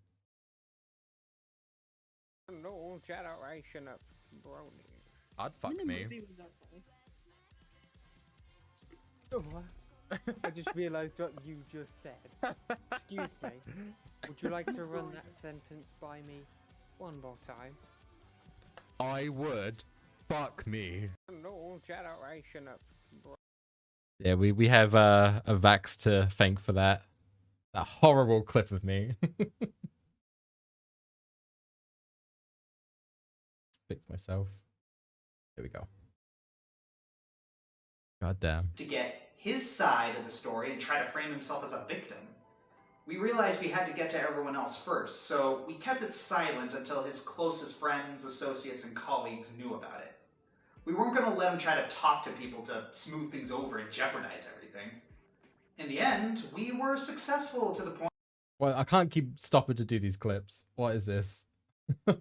No generation of bronies. I'd fuck me. Oh, I just realised what you just said. Excuse me. Would you like to run that sentence by me one more time? I would. Fuck me. No generation of Yeah, we have a Vax to thank for that. That horrible clip of me. Speak to myself. There we go. God damn. To get his side of the story and try to frame himself as a victim. We realized we had to get to everyone else first, so we kept it silent until his closest friends, associates, and colleagues knew about it. We weren't going to let him try to talk to people to smooth things over and jeopardize everything. In the end, we were successful to the point... Well, I can't keep stopping to do these clips. What is this? God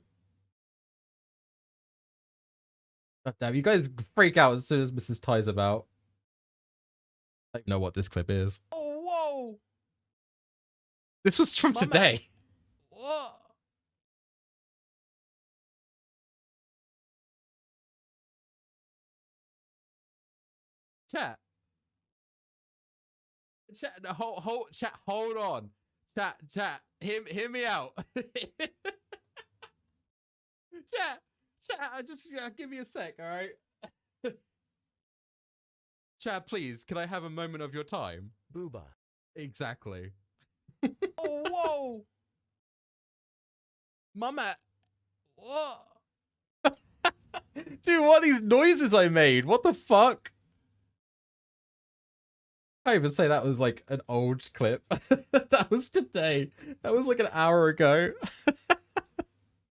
damn, you guys freak out as soon as Mrs. Ty's about. I don't know what this clip is. Oh, whoa! This was from today. Whoa. Chat. Chat, chat, hold on. Chat, hear me out. Chat, give me a sec, alright? Chat, please, can I have a moment of your time? Booba. Exactly. Oh, whoa! Mama. Whoa. Dude, what are these noises I made? What the fuck? I even say that was like an old clip. That was today. That was like an hour ago.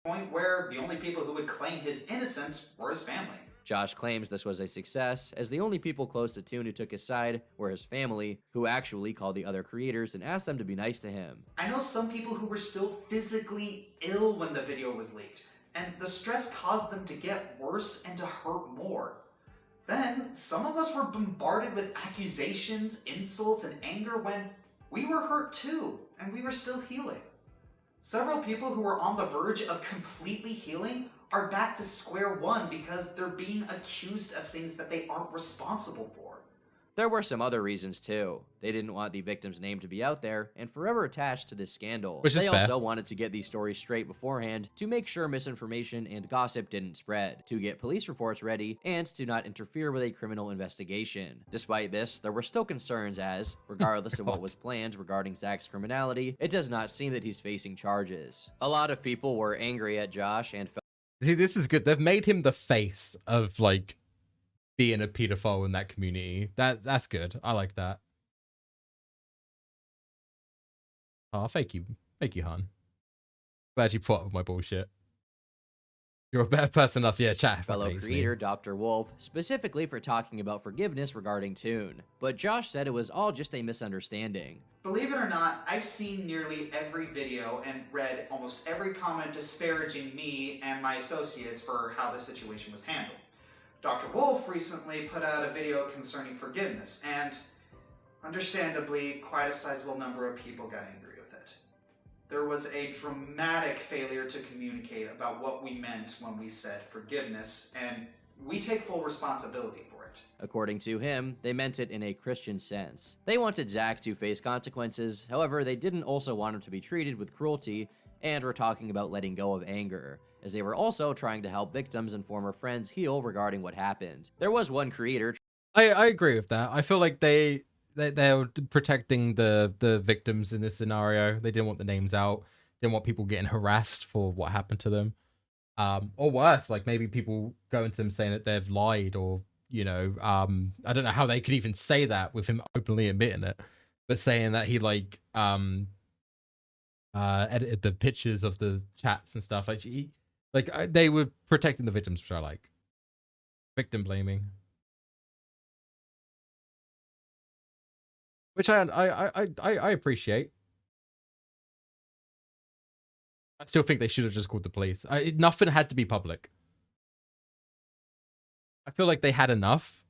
Point where the only people who would claim his innocence were his family. Josh claims this was a success, as the only people close to Toon who took his side were his family, who actually called the other creators and asked them to be nice to him. I know some people who were still physically ill when the video was leaked, and the stress caused them to get worse and to hurt more. Then, some of us were bombarded with accusations, insults, and anger when we were hurt too, and we were still healing. Several people who were on the verge of completely healing are back to square one because they're being accused of things that they aren't responsible for. There were some other reasons too. They didn't want the victim's name to be out there and forever attached to this scandal. Which is they fair. also wanted to get these stories straight beforehand to make sure misinformation and gossip didn't spread, to get police reports ready, and to not interfere with a criminal investigation. Despite this, there were still concerns as, regardless of what was planned regarding Zach's criminality, it does not seem that he's facing charges. A lot of people were angry at Josh and felt— See, this is good. They've made him the face of, like, being a pedophile in that community. That's good. I like that. Oh, thank you, hon. Glad you put up with my bullshit. You're a better person than us. Yeah, chat. fellow creator Dr. Wolf, specifically for talking about forgiveness regarding Toon. But Josh said it was all just a misunderstanding. Believe it or not, I've seen nearly every video and read almost every comment disparaging me and my associates for how the situation was handled. Dr. Wolf recently put out a video concerning forgiveness, and understandably, quite a sizable number of people got angry with it. There was a dramatic failure to communicate about what we meant when we said forgiveness, and we take full responsibility for it. According to him, they meant it in a Christian sense. They wanted Zach to face consequences, however, they didn't also want him to be treated with cruelty, and were talking about letting go of anger, as they were also trying to help victims and former friends heal regarding what happened. There was one creator— I agree with that. I feel like they're protecting the victims in this scenario. They didn't want the names out. Didn't want people getting harassed for what happened to them. Or worse, like maybe people going to them saying that they've lied, or, you know, I don't know how they could even say that with him openly admitting it, but saying that he like edited the pictures of the chats and stuff. Like they were protecting the victims, which I like. Victim blaming. Which I appreciate. I still think they should have just called the police. Nothing had to be public. I feel like they had enough.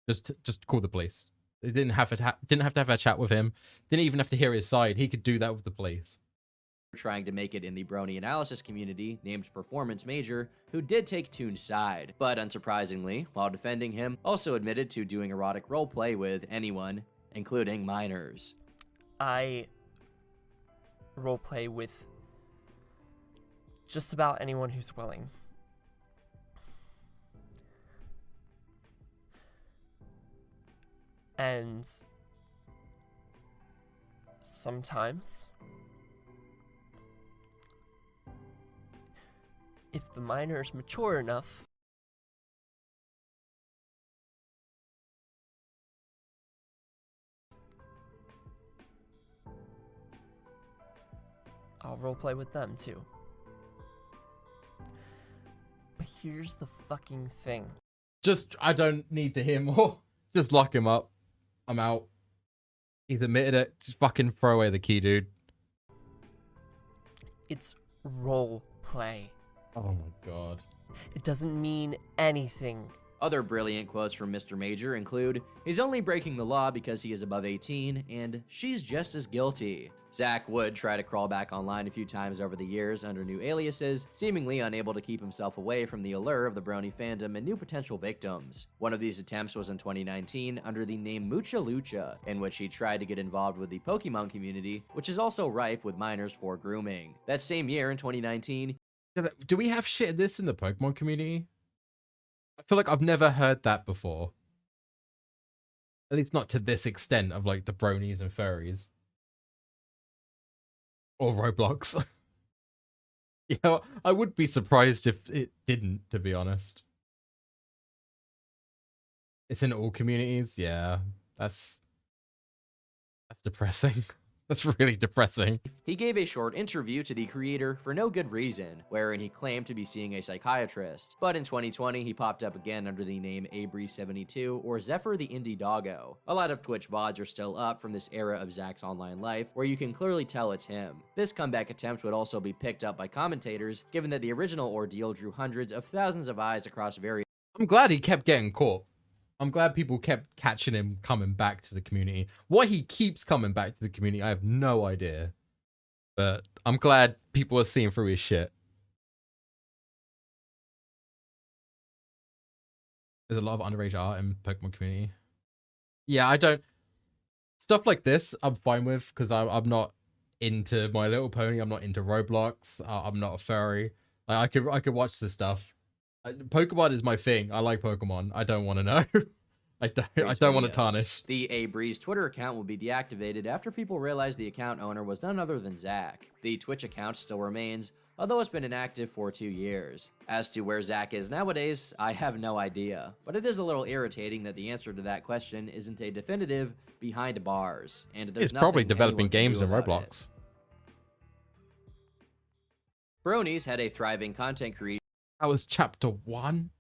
Just call the police. They didn't have to have a chat with him. Didn't even have to hear his side. He could do that with the police. Trying to make it in the Brony analysis community named Performance Major, who did take Toon's side, but unsurprisingly, while defending him, also admitted to doing erotic roleplay with anyone, including minors. I roleplay with just about anyone who's willing. And sometimes, if the minor is mature enough, I'll roleplay with them too. But here's the fucking thing. I don't need to hear more. Just lock him up. I'm out. He's admitted it. Just fucking throw away the key, dude. It's role play. Oh my god. It doesn't mean anything. Other brilliant quotes from Mr. Major include, "He's only breaking the law because he is above 18, and she's just as guilty." Zach would try to crawl back online a few times over the years under new aliases, seemingly unable to keep himself away from the allure of the Brony fandom and new potential victims. One of these attempts was in 2019 under the name Mucha Lucha, in which he tried to get involved with the Pokemon community, which is also ripe with minors for grooming. That same year, in 2019, do we have shit this in the Pokemon community? I feel like I've never heard that before. At least not to this extent of like the bronies and furries. Or Roblox. You know, I would be surprised if it didn't, to be honest. It's in all communities? Yeah. That's depressing. That's really depressing. He gave a short interview to the creator for no good reason, wherein he claimed to be seeing a psychiatrist. But in 2020, he popped up again under the name Abri72 or Zephyr the Indie Doggo. A lot of Twitch VODs are still up from this era of Zach's online life, where you can clearly tell it's him. This comeback attempt would also be picked up by commentators, given that the original ordeal drew hundreds of thousands of eyes across various— I'm glad he kept getting caught. I'm glad people kept catching him coming back to the community. Why he keeps coming back to the community, I have no idea. But I'm glad people are seeing through his shit. There's a lot of underage art in Pokemon community. Yeah, I don't... Stuff like this, I'm fine with, because I'm not into My Little Pony. I'm not into Roblox. I'm not a furry. Like, I could watch this stuff. Pokemon is my thing. I like Pokemon. I don't want to know. I don't want to tarnish. The A Breeze Twitter account will be deactivated after people realized the account owner was none other than Zach. The Twitch account still remains, although it's been inactive for 2 years. As to where Zach is nowadays, I have no idea, but it is a little irritating that the answer to that question isn't a definitive behind bars, and there's It's probably nothing developing anyone can games do in about Roblox. it. Bronies had a thriving content creation. That was chapter 1.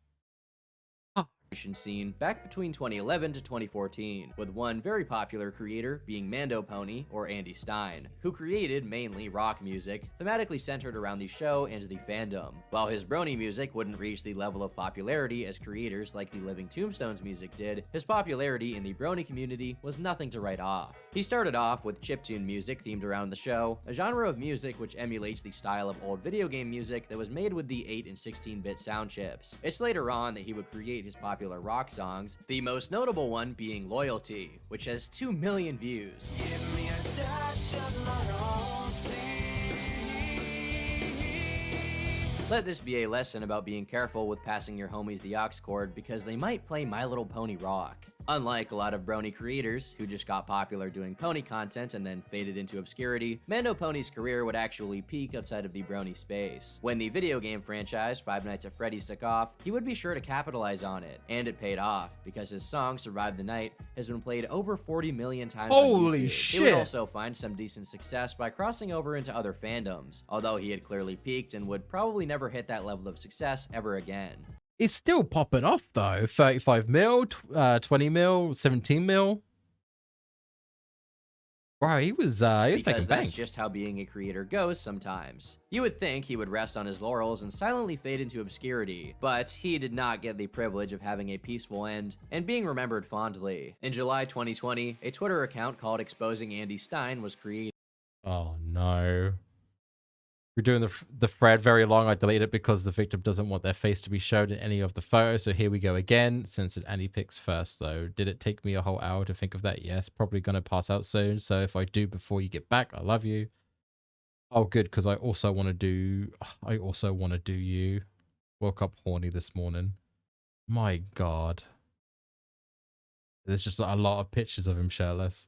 Scene back between 2011 to 2014, with one very popular creator being Mando Pony, or Andy Stein, who created mainly rock music, thematically centered around the show and the fandom. While his brony music wouldn't reach the level of popularity as creators like the Living Tombstones music did, his popularity in the brony community was nothing to write off. He started off with chiptune music themed around the show, a genre of music which emulates the style of old video game music that was made with the 8 and 16-bit sound chips. It's later on that he would create his popular rock songs, the most notable one being Loyalty, which has 2 million views. Let this be a lesson about being careful with passing your homies the aux cord because they might play My Little Pony Rock. Unlike a lot of brony creators who just got popular doing pony content and then faded into obscurity, Mando Pony's career would actually peak outside of the brony space. When the video game franchise Five Nights at Freddy's took off, he would be sure to capitalize on it, and it paid off because his song Survive the Night has been played over 40 million times on Holy YouTube. shit! He would also find some decent success by crossing over into other fandoms, although he had clearly peaked and would probably never hit that level of success ever again. It's still popping off though. 35 mil, 20 mil, 17 mil. Bro, he was making Because that's bank. just how being a creator goes sometimes. You would think he would rest on his laurels and silently fade into obscurity, but he did not get the privilege of having a peaceful end and being remembered fondly. In July 2020, a Twitter account called Exposing Andy Stein was created. Oh no. We're doing the thread very long. I deleted it because the victim doesn't want their face to be shown in any of the photos. So here we go again. Censored Andy picks first though. Did it take me a whole hour to think of that? Yes. Probably gonna pass out soon. So if I do before you get back, I love you. Oh good, because I also want to do you. Woke up horny this morning. My god. There's just a lot of pictures of him shirtless.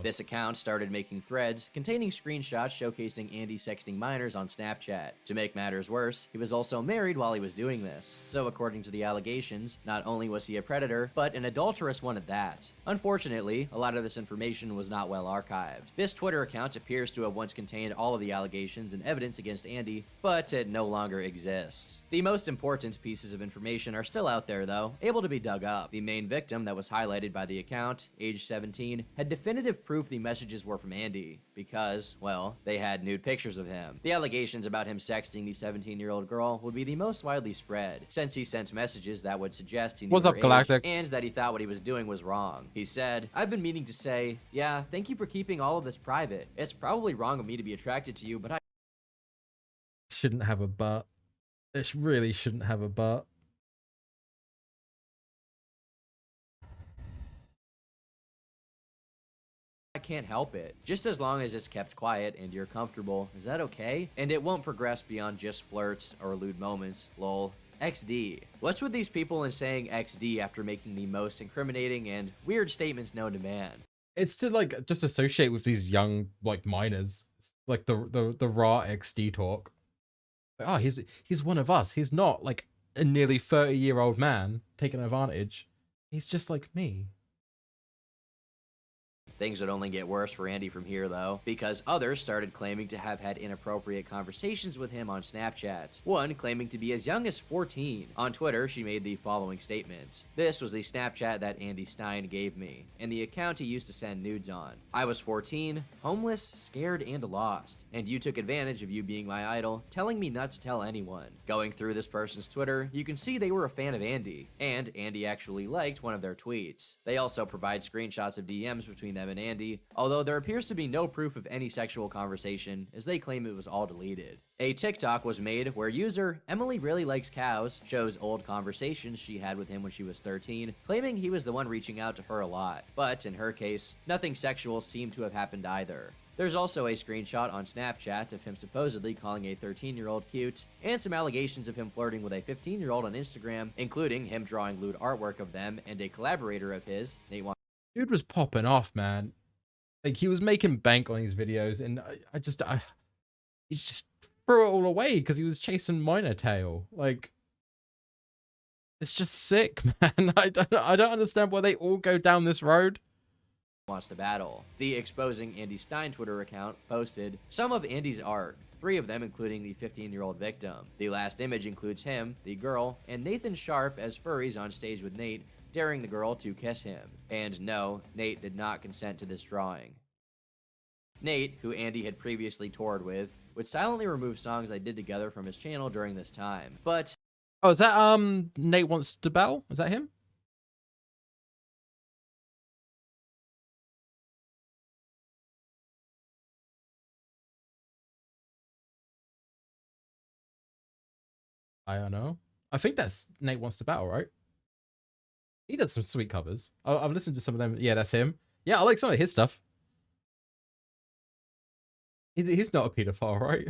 This account started making threads containing screenshots showcasing Andy sexting minors on Snapchat. To make matters worse, he was also married while he was doing this, so according to the allegations, not only was he a predator, but an adulterous one at that. Unfortunately, a lot of this information was not well archived. This Twitter account appears to have once contained all of the allegations and evidence against Andy, but it no longer exists. The most important pieces of information are still out there though, able to be dug up. The main victim that was highlighted by the account, age 17, had definitive proof the messages were from Andy because, well, they had nude pictures of him. The allegations about him sexting the 17-year-old girl would be the most widely spread, since he sent messages that would suggest he knew What's her up, Galactic? age and that he thought what he was doing was wrong. He said, "I've been meaning to say, yeah, thank you for keeping all of this private. It's probably wrong of me to be attracted to you, but I Shouldn't have a butt. It really shouldn't have a butt. can't help it. Just as long as it's kept quiet and you're comfortable, is that okay? And it won't progress beyond just flirts or lewd moments, lol. XD. What's with these people and saying XD after making the most incriminating and weird statements known to man? It's to like just associate with these young like minors, like the raw XD talk. Like, oh, he's one of us. He's not like a nearly 30-year-old man taking advantage. He's just like me. Things would only get worse for Andy from here, though, because others started claiming to have had inappropriate conversations with him on Snapchat. One claiming to be as young as 14. On Twitter, she made the following statement. "This was the Snapchat that Andy Stein gave me, and the account he used to send nudes on. I was 14, homeless, scared, and lost, and you took advantage of you being my idol, telling me not to tell anyone." Going through this person's Twitter, you can see they were a fan of Andy, and Andy actually liked one of their tweets. They also provide screenshots of DMs between them them and Andy, although there appears to be no proof of any sexual conversation, as they claim it was all deleted. A TikTok was made where user Emily Really Likes Cows shows old conversations she had with him when she was 13, claiming he was the one reaching out to her a lot. But in her case, nothing sexual seemed to have happened either. There's also a screenshot on Snapchat of him supposedly calling a 13-year-old cute, and some allegations of him flirting with a 15-year-old on Instagram, including him drawing lewd artwork of them and a collaborator of his, Nate. Dude was popping off, man. Like, he was making bank on these videos, and he just threw it all away because he was chasing Minor Tail. Like, it's just sick, man. I don't understand why they all go down this road. Wants to battle. The Exposing Andy Stein Twitter account posted some of Andy's art, 3 of them including the 15-year-old victim. The last image includes him, the girl, and Nathan Sharp as furries on stage with Nate, daring the girl to kiss him. And no, Nate did not consent to this drawing. Nate, who Andy had previously toured with, would silently remove songs I did together from his channel during this time. But oh, is that Nate Wants to Battle? Is that him? I don't know. I think that's Nate Wants to Battle, right? He does some sweet covers. I've listened to some of them. Yeah, that's him. Yeah, I like some of his stuff. He's not a pedophile, right?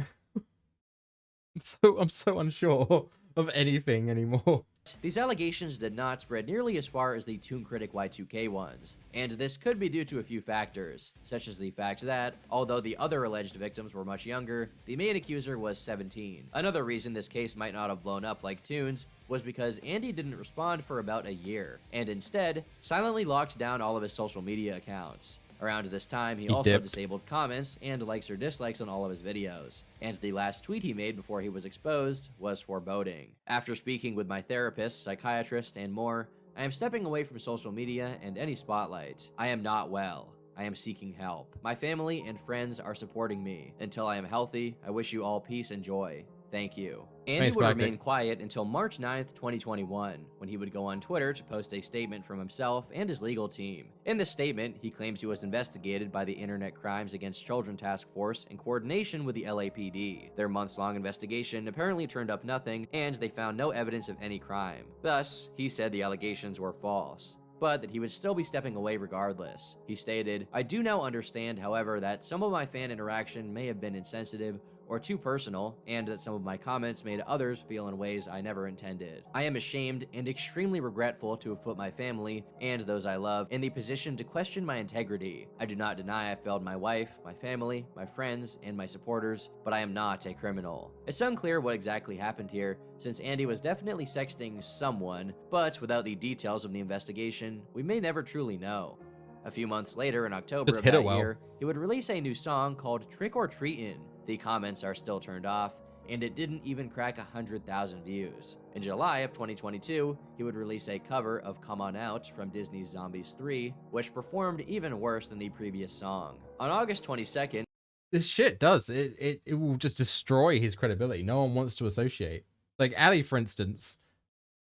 I'm so unsure of anything anymore. these allegations did not spread nearly as far as the Toon Critic Y2K ones, and this could be due to a few factors, such as the fact that, although the other alleged victims were much younger, the main accuser was 17. Another reason this case might not have blown up like Toon's was because Andy didn't respond for about a year, and instead, silently locked down all of his social media accounts. Around this time, he also disabled comments and likes or dislikes on all of his videos, and the last tweet he made before he was exposed was foreboding. After speaking with my therapist, psychiatrist, and more, I am stepping away from social media and any spotlight. I am not well. I am seeking help. My family and friends are supporting me. Until I am healthy, I wish you all peace and joy. Thank you. Andy would remain quiet until March 9th, 2021, when he would go on Twitter to post a statement from himself and his legal team. In this statement, he claims he was investigated by the Internet Crimes Against Children Task Force in coordination with the LAPD. Their months-long investigation apparently turned up nothing, and they found no evidence of any crime. Thus, he said the allegations were false, but that he would still be stepping away regardless. He stated, "I do now understand, however, that some of my fan interaction may have been insensitive or too personal, and that some of my comments made others feel in ways I never intended. I am ashamed and extremely regretful to have put my family, and those I love, in the position to question my integrity. I do not deny I failed my wife, my family, my friends, and my supporters, but I am not a criminal." It's unclear what exactly happened here, since Andy was definitely sexting someone, but without the details of the investigation, we may never truly know. A few months later, in October of that year, he would release a new song called Trick or Treatin'. The comments are still turned off, and it didn't even crack 100,000 views. In July of 2022, he would release a cover of Come On Out from Disney's Zombies 3, which performed even worse than the previous song. On August 22nd, this shit does. It will just destroy his credibility. No one wants to associate. Like Ali, for instance,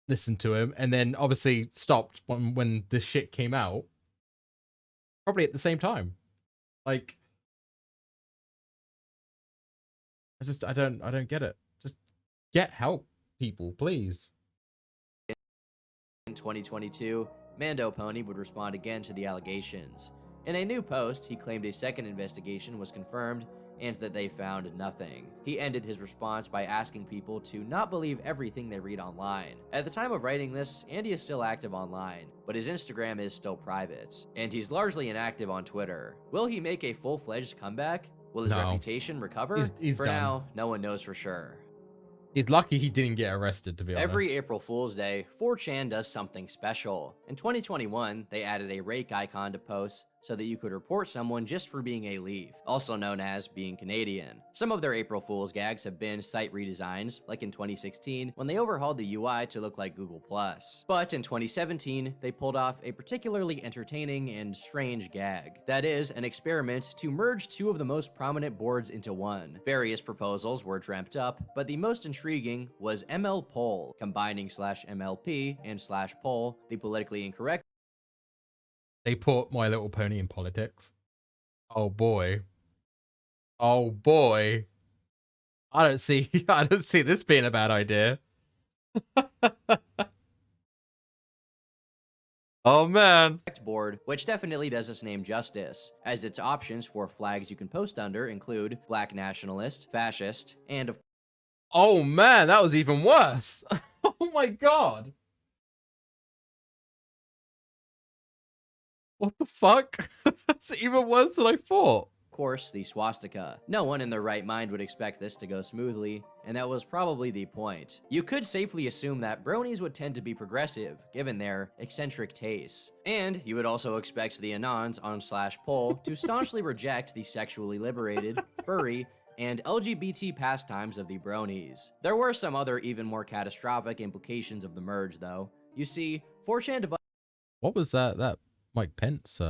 listened to him and then obviously stopped when the shit came out. Probably at the same time. Like, I don't get it. Just get help, people, please. In 2022, Mando Pony would respond again to the allegations. In a new post, he claimed a second investigation was confirmed and that they found nothing. He ended his response by asking people to not believe everything they read online. At the time of writing this, Andy is still active online, but his Instagram is still private, and he's largely inactive on Twitter. Will he make a full-fledged comeback? Will his reputation recover? He's for done. now, no one knows for sure. He's lucky he didn't get arrested, to be honest. Every April Fool's Day, 4chan does something special. In 2021, they added a rake icon to posts so that you could report someone just for being a leaf, also known as being Canadian. Some of their April Fool's gags have been site redesigns, like in 2016, when they overhauled the UI to look like Google+. But in 2017, they pulled off a particularly entertaining and strange gag. That is, an experiment to merge two of the most prominent boards into one. Various proposals were dreamt up, but the most intriguing was ML Poll, combining /MLP and /poll, the politically incorrect They put My Little Pony in politics. Oh boy. Oh boy. I don't see this being a bad idea. Oh man. Board, which definitely does its name justice, as its options for flags you can post under include Black Nationalist, Fascist, and of Oh man, that was even worse. Oh my god. What the fuck? That's even worse than I thought. course, the swastika. No one in their right mind would expect this to go smoothly, and that was probably the point. You could safely assume that bronies would tend to be progressive, given their eccentric tastes. And you would also expect the Anons on /poll to staunchly reject the sexually liberated, furry, and LGBT pastimes of the bronies. There were some other even more catastrophic implications of the merge, though. You see, 4chan divided. What was that Mike Pence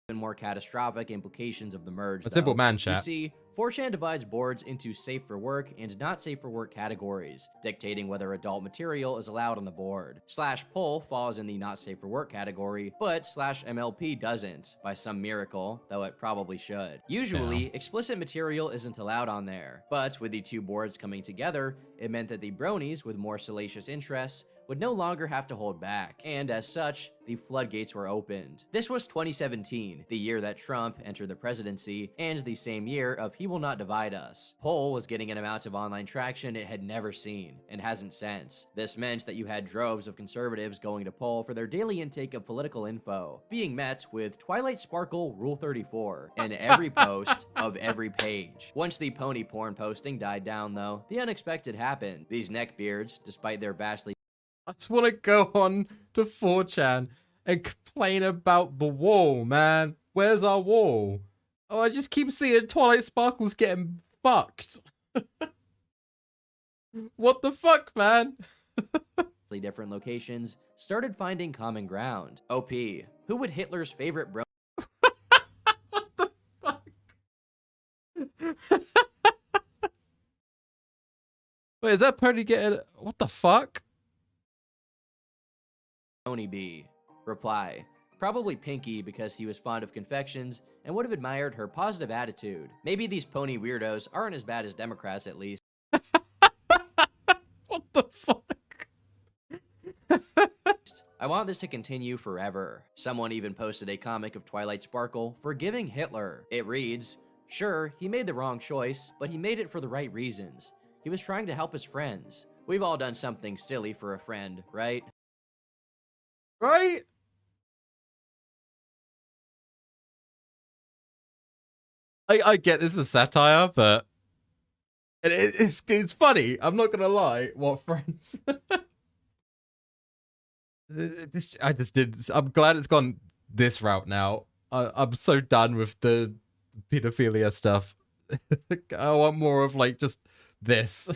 Even more catastrophic implications of the merge. A simple man You chat. see, 4chan divides boards into safe for work and not safe for work categories, dictating whether adult material is allowed on the board. /poll falls in the not safe for work category, but /MLP doesn't, by some miracle, though it probably should. Usually, explicit material isn't allowed on there, but with the two boards coming together, it meant that the bronies with more salacious interests would no longer have to hold back, and as such, the floodgates were opened. This was 2017, the year that Trump entered the presidency, and the same year of He Will Not Divide Us. Poll was getting an amount of online traction it had never seen, and hasn't since. This meant that you had droves of conservatives going to poll for their daily intake of political info, being met with Twilight Sparkle Rule 34 in every post of every page. Once the pony porn posting died down, though, the unexpected happened. These neckbeards, despite their vastly I just want to go on to 4chan and complain about the wall, man. Where's our wall? Oh, I just keep seeing Twilight Sparkles getting fucked. What the fuck, man? different locations, started finding common ground. OP, who would Hitler's favorite bro- Wait, is that pony getting... What the fuck? Brony be? Reply, probably Pinky because he was fond of confections and would have admired her positive attitude. Maybe these pony weirdos aren't as bad as Democrats at least. What the fuck? I want this to continue forever. Someone even posted a comic of Twilight Sparkle forgiving Hitler. It reads, sure, he made the wrong choice, but he made it for the right reasons. He was trying to help his friends. We've all done something silly for a friend, right? Right? I get this is satire, but it's funny. I'm not gonna lie. What friends? I'm glad it's gone this route now. I'm so done with the pedophilia stuff. I want more of like just this.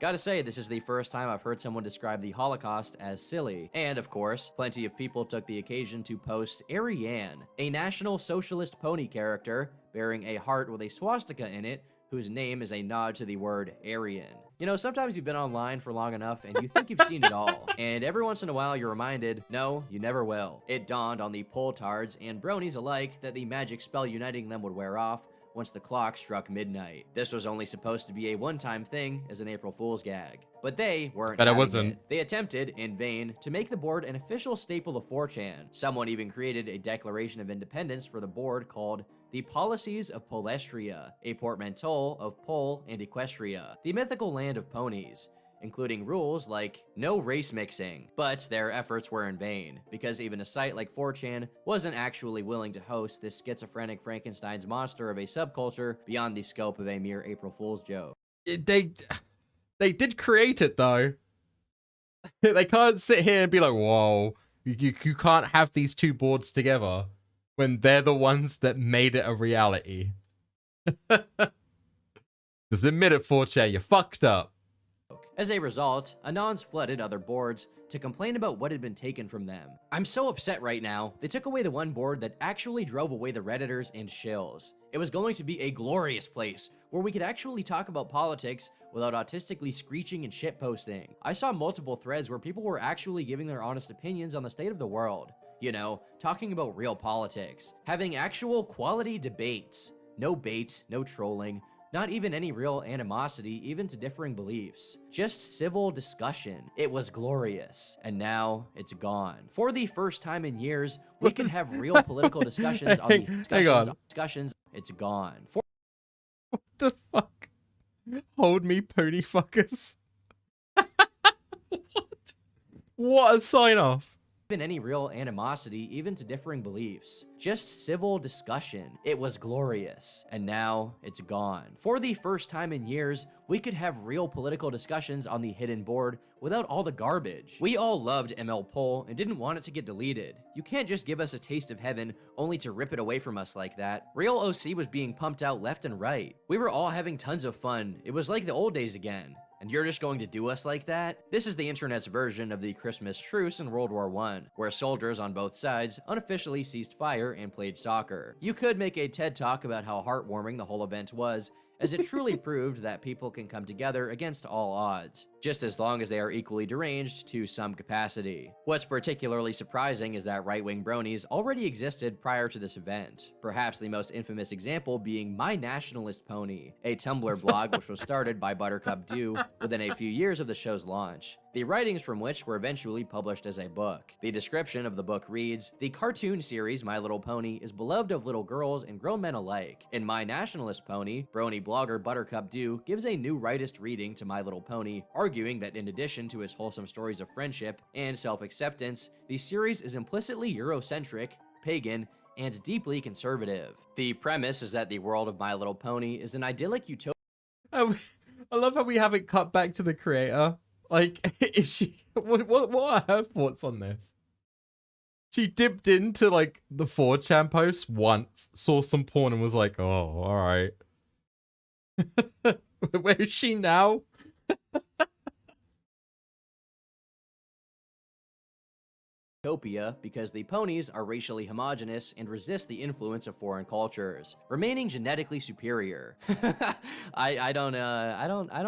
Gotta say, this is the first time I've heard someone describe the Holocaust as silly. And of course, plenty of people took the occasion to post Ariane, a National Socialist pony character bearing a heart with a swastika in it, whose name is a nod to the word Aryan. You know, sometimes you've been online for long enough and you think you've seen it all. And every once in a while you're reminded, no, you never will. It dawned on the Poltards and bronies alike that the magic spell uniting them would wear off once the clock struck midnight. This was only supposed to be a one-time thing as an April Fool's gag. But they weren't But it having wasn't. it. They attempted, in vain, to make the board an official staple of 4chan. Someone even created a Declaration of Independence for the board called the Policies of Polestria, a portmanteau of Pol and Equestria, the mythical land of ponies, including rules like no race mixing. But their efforts were in vain, because even a site like 4chan wasn't actually willing to host this schizophrenic Frankenstein's monster of a subculture beyond the scope of a mere April Fool's joke. They did create it though. They can't sit here and be like, whoa, you can't have these two boards together when they're the ones that made it a reality. Just admit it, 4chan, you fucked up. As a result, Anons flooded other boards to complain about what had been taken from them. I'm so upset right now, they took away the one board that actually drove away the Redditors and shills. It was going to be a glorious place where we could actually talk about politics without autistically screeching and shitposting. I saw multiple threads where people were actually giving their honest opinions on the state of the world. You know, talking about real politics, having actual quality debates. No bait, no trolling, not even any real animosity, even to differing beliefs. Just civil discussion. It was glorious. And now it's gone. For the first time in years, we can have real political discussions on the discussions. It's gone. What the fuck? Hold me, pony fuckers. What a sign off. Even any real animosity, even to differing beliefs. Just civil discussion. It was glorious. And now it's gone. For the first time in years, we could have real political discussions on the hidden board without all the garbage. We all loved ML Poll and didn't want it to get deleted. You can't just give us a taste of heaven only to rip it away from us like that. Real OC was being pumped out left and right. We were all having tons of fun. It was like the old days again. And you're just going to do us like that? This is the internet's version of the Christmas truce in World War I, where soldiers on both sides unofficially ceased fire and played soccer. You could make a TED Talk about how heartwarming the whole event was, as it truly proved that people can come together against all odds, just as long as they are equally deranged to some capacity. What's particularly surprising is that right-wing bronies already existed prior to this event, perhaps the most infamous example being My Nationalist Pony, a Tumblr blog which was started by Buttercup Dew within a few years of the show's launch, the writings from which were eventually published as a book. The description of the book reads, "The cartoon series My Little Pony is beloved of little girls and grown men alike. In My Nationalist Pony, brony blogger Buttercup Dew gives a new rightist reading to My Little Pony, arguing that in addition to its wholesome stories of friendship and self-acceptance, the series is implicitly Eurocentric, pagan, and deeply conservative. The premise is that the world of My Little Pony is an idyllic utopia." I love how we haven't cut back to the creator. Like, is she? What are her thoughts on this? She dipped into like the 4chan post once, saw some porn, and was like, "Oh, all right." Where is she now? Utopia because the ponies are racially homogenous and resist the influence of foreign cultures, remaining genetically superior. I don't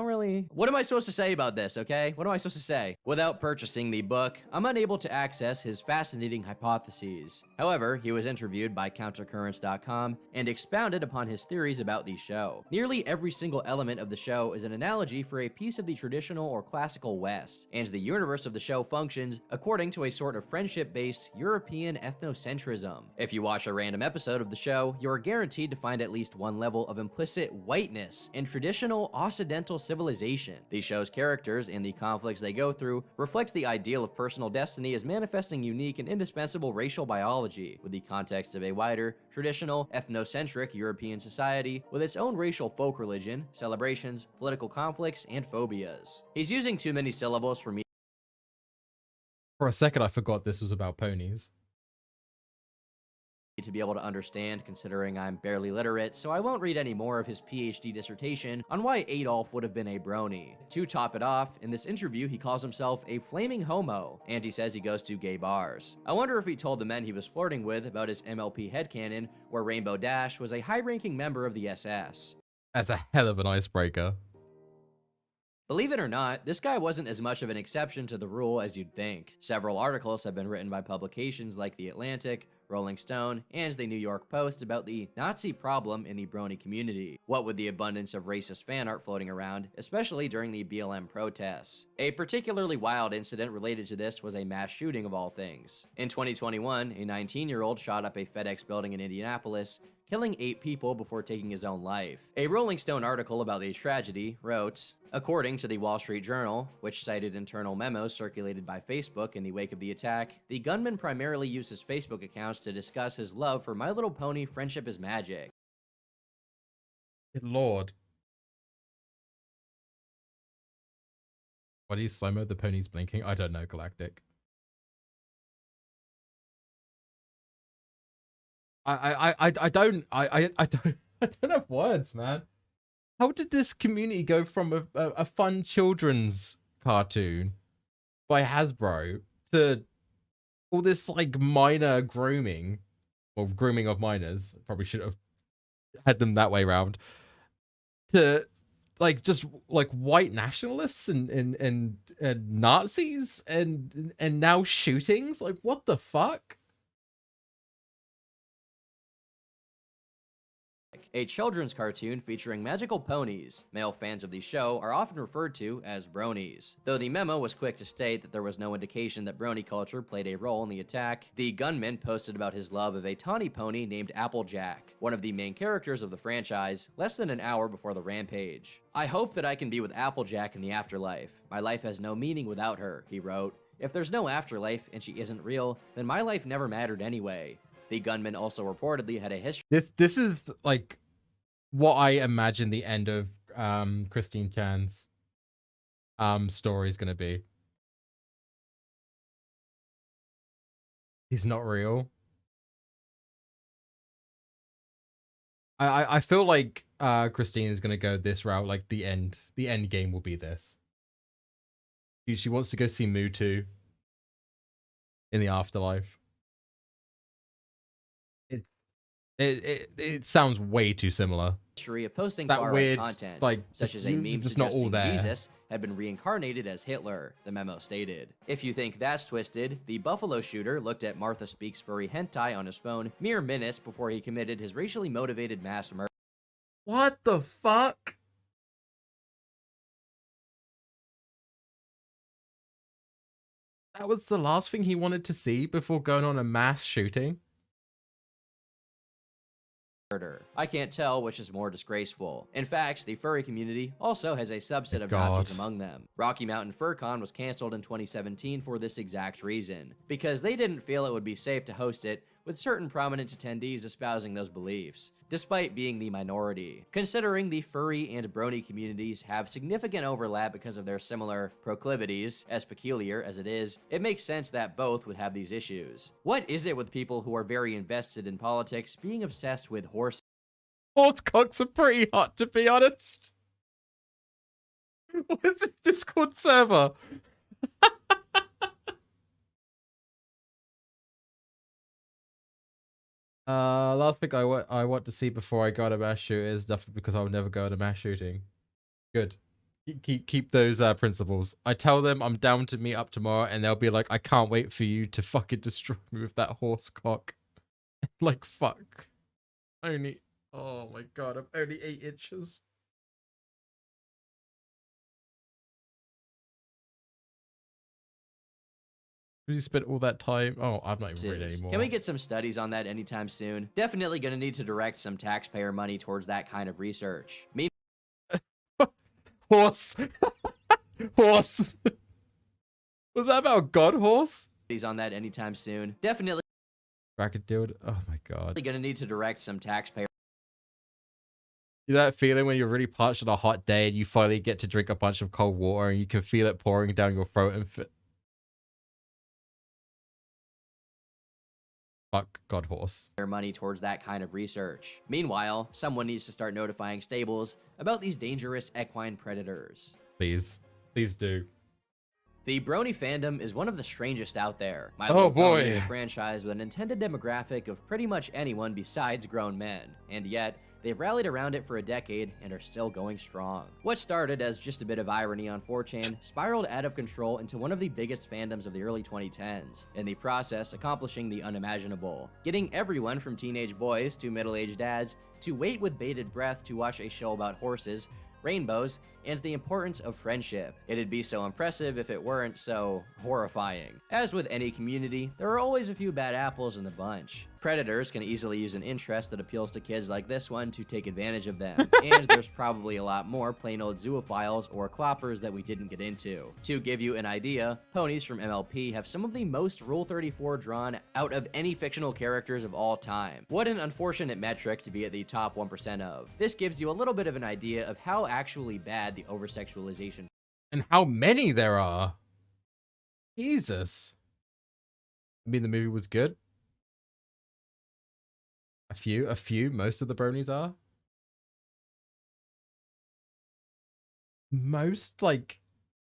really. What am I supposed to say about this? Okay, what am I supposed to say? Without purchasing the book, I'm unable to access his fascinating hypotheses. However, he was interviewed by countercurrents.com and expounded upon his theories about the show. Nearly every single element of the show is an analogy for a piece of the traditional or classical West, and the universe of the show functions according to a sort of friendship-based European ethnocentrism. If you watch a random episode of the show, you are guaranteed to find at least one level of implicit whiteness in traditional Occidental civilization. The show's characters and the conflicts they go through reflects the ideal of personal destiny as manifesting unique and indispensable racial biology, with the context of a wider, traditional, ethnocentric European society with its own racial folk religion, celebrations, political conflicts, and phobias. He's using too many syllables for me. For a second, I forgot this was about ponies. To be able to understand, considering I'm barely literate, so I won't read any more of his PhD dissertation on why Adolf would have been a brony. To top it off, in this interview he calls himself a flaming homo, and he says he goes to gay bars. I wonder if he told the men he was flirting with about his MLP headcanon, where Rainbow Dash was a high-ranking member of the SS. That's a hell of an icebreaker. Believe it or not, this guy wasn't as much of an exception to the rule as you'd think. Several articles have been written by publications like The Atlantic, Rolling Stone, and the New York Post about the Nazi problem in the brony community, what with the abundance of racist fan art floating around, especially during the BLM protests. A particularly wild incident related to this was a mass shooting of all things. In 2021, a 19-year-old shot up a FedEx building in Indianapolis, killing 8 people before taking his own life. A Rolling Stone article about the tragedy wrote, according to the Wall Street Journal, which cited internal memos circulated by Facebook in the wake of the attack, the gunman primarily used his Facebook accounts to discuss his love for My Little Pony Friendship is Magic. Good lord. What is slow-mo? The pony's blinking? I don't know, Galactic. I don't have words, man. How did this community go from a fun children's cartoon by Hasbro to all this like minor grooming, or grooming of minors? Probably should have had them that way round, to like just like white nationalists and Nazis and now shootings. Like, what the fuck? A children's cartoon featuring magical ponies. Male fans of the show are often referred to as bronies. Though the memo was quick to state that there was no indication that brony culture played a role in the attack, the gunman posted about his love of a tawny pony named Applejack, one of the main characters of the franchise, less than an hour before the rampage. "I hope that I can be with Applejack in the afterlife. My life has no meaning without her," he wrote. "If there's no afterlife and she isn't real, then my life never mattered anyway." The gunman also reportedly had a history. This is like what I imagine the end of Christine Chan's story is gonna be. He's not real. I feel like Christine is gonna go this route. Like the end game will be this. She wants to go see Mutu in the afterlife. It sounds way too similar. History of posting That far-right weird, content, like, such as a meme just not all suggesting there. Jesus had been reincarnated as Hitler, the memo stated. If you think that's twisted, the Buffalo shooter looked at Martha Speaks furry hentai on his phone mere minutes before he committed his racially motivated mass murder. What the fuck? That was the last thing he wanted to see before going on a mass shooting? I can't tell which is more disgraceful. In fact, the furry community also has a subset of Nazis among them. Rocky Mountain FurCon was canceled in 2017 for this exact reason, because they didn't feel it would be safe to host it with certain prominent attendees espousing those beliefs, despite being the minority. Considering the furry and brony communities have significant overlap because of their similar proclivities, as peculiar as it is, it makes sense that both would have these issues. What is it with people who are very invested in politics being obsessed with horses? Horse cocks are pretty hot, to be honest. What's this Discord server? Last thing I want to see before I go to mass shoot is definitely because I would never go to mass shooting. Good. Keep those principles. I tell them I'm down to meet up tomorrow, and they'll be like, "I can't wait for you to fucking destroy me with that horse cock." Like, fuck. Oh my god, I'm only 8 inches. You spent all that time. Oh, I'm not even reading anymore. Can we get some studies on that anytime soon? Definitely gonna need to direct some taxpayer money towards that kind of research. Horse. Horse. Was that about God horse? Studies on that anytime soon. Definitely. Bracket dude. Oh my god. Gonna need to direct some taxpayer. You know that feeling when you're really parched on a hot day and you finally get to drink a bunch of cold water and you can feel it pouring down your throat and fuck God horse. Their money towards that kind of research. Meanwhile, someone needs to start notifying stables about these dangerous equine predators. Please. Please do. The brony fandom is one of the strangest out there. My Oh Little Pony boy. is a franchise with an intended demographic of pretty much anyone besides grown men, and yet they've rallied around it for a decade and are still going strong. What started as just a bit of irony on 4chan spiraled out of control into one of the biggest fandoms of the early 2010s, in the process accomplishing the unimaginable, getting everyone from teenage boys to middle-aged dads to wait with bated breath to watch a show about horses, rainbows, and the importance of friendship. It'd be so impressive if it weren't so horrifying. As with any community, there are always a few bad apples in the bunch. Predators can easily use an interest that appeals to kids like this one to take advantage of them, and there's probably a lot more plain old zoophiles or cloppers that we didn't get into. To give you an idea, ponies from MLP have some of the most Rule 34 drawn out of any fictional characters of all time. What an unfortunate metric to be at the top 1% of. This gives you a little bit of an idea of how actually bad the over-sexualization and how many there are. Jesus. I mean, the movie was good. A few. Most of the bronies are. Most, like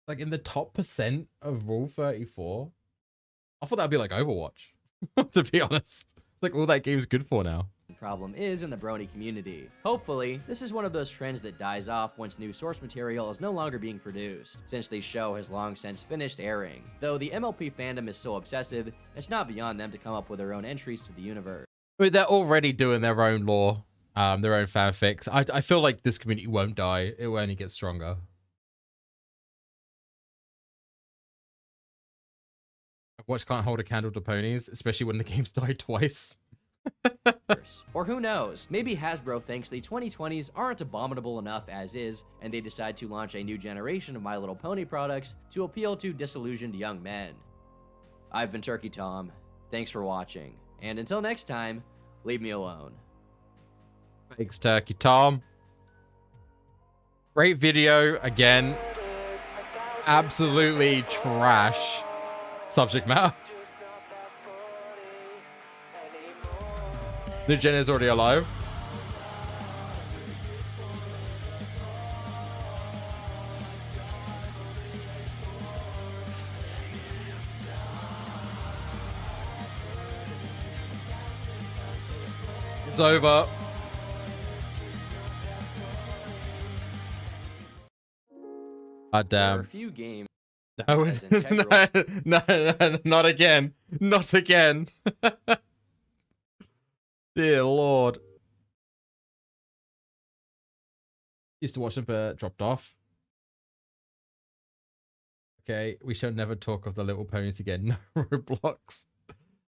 in the top % of Rule 34. I thought that'd be like Overwatch, to be honest. It's like all that game's good for now. problem is in the brony community. Hopefully, this is one of those trends that dies off once new source material is no longer being produced, since the show has long since finished airing. Though the MLP fandom is so obsessive, it's not beyond them to come up with their own entries to the universe. I mean, they're already doing their own lore, their own fanfics. I feel like this community won't die. It will only get stronger. Watch can't hold a candle to ponies, especially when the game's died twice. Or who knows, maybe Hasbro thinks the 2020s aren't abominable enough as is, and they decide to launch a new generation of My Little Pony products to appeal to disillusioned young men. I've been Turkey Tom, thanks for watching, and until next time, leave me alone. Thanks, Turkey Tom. Great video, again. Absolutely trash subject matter. The Jen is already alive. It's over. God damn. There are a few games No, as integral. no, not again. Not again. Dear Lord. Used to watch them, but dropped off. Okay, we shall never talk of the little ponies again. No Roblox.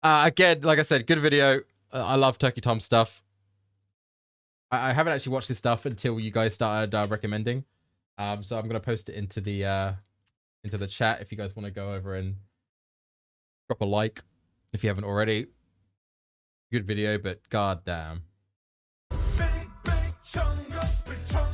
Again, like I said, good video. I love Turkey Tom stuff. I haven't actually watched this stuff until you guys started recommending. So I'm gonna post it into the chat if you guys want to go over and drop a like if you haven't already. Good video, but goddamn. Big chungus, big chungus.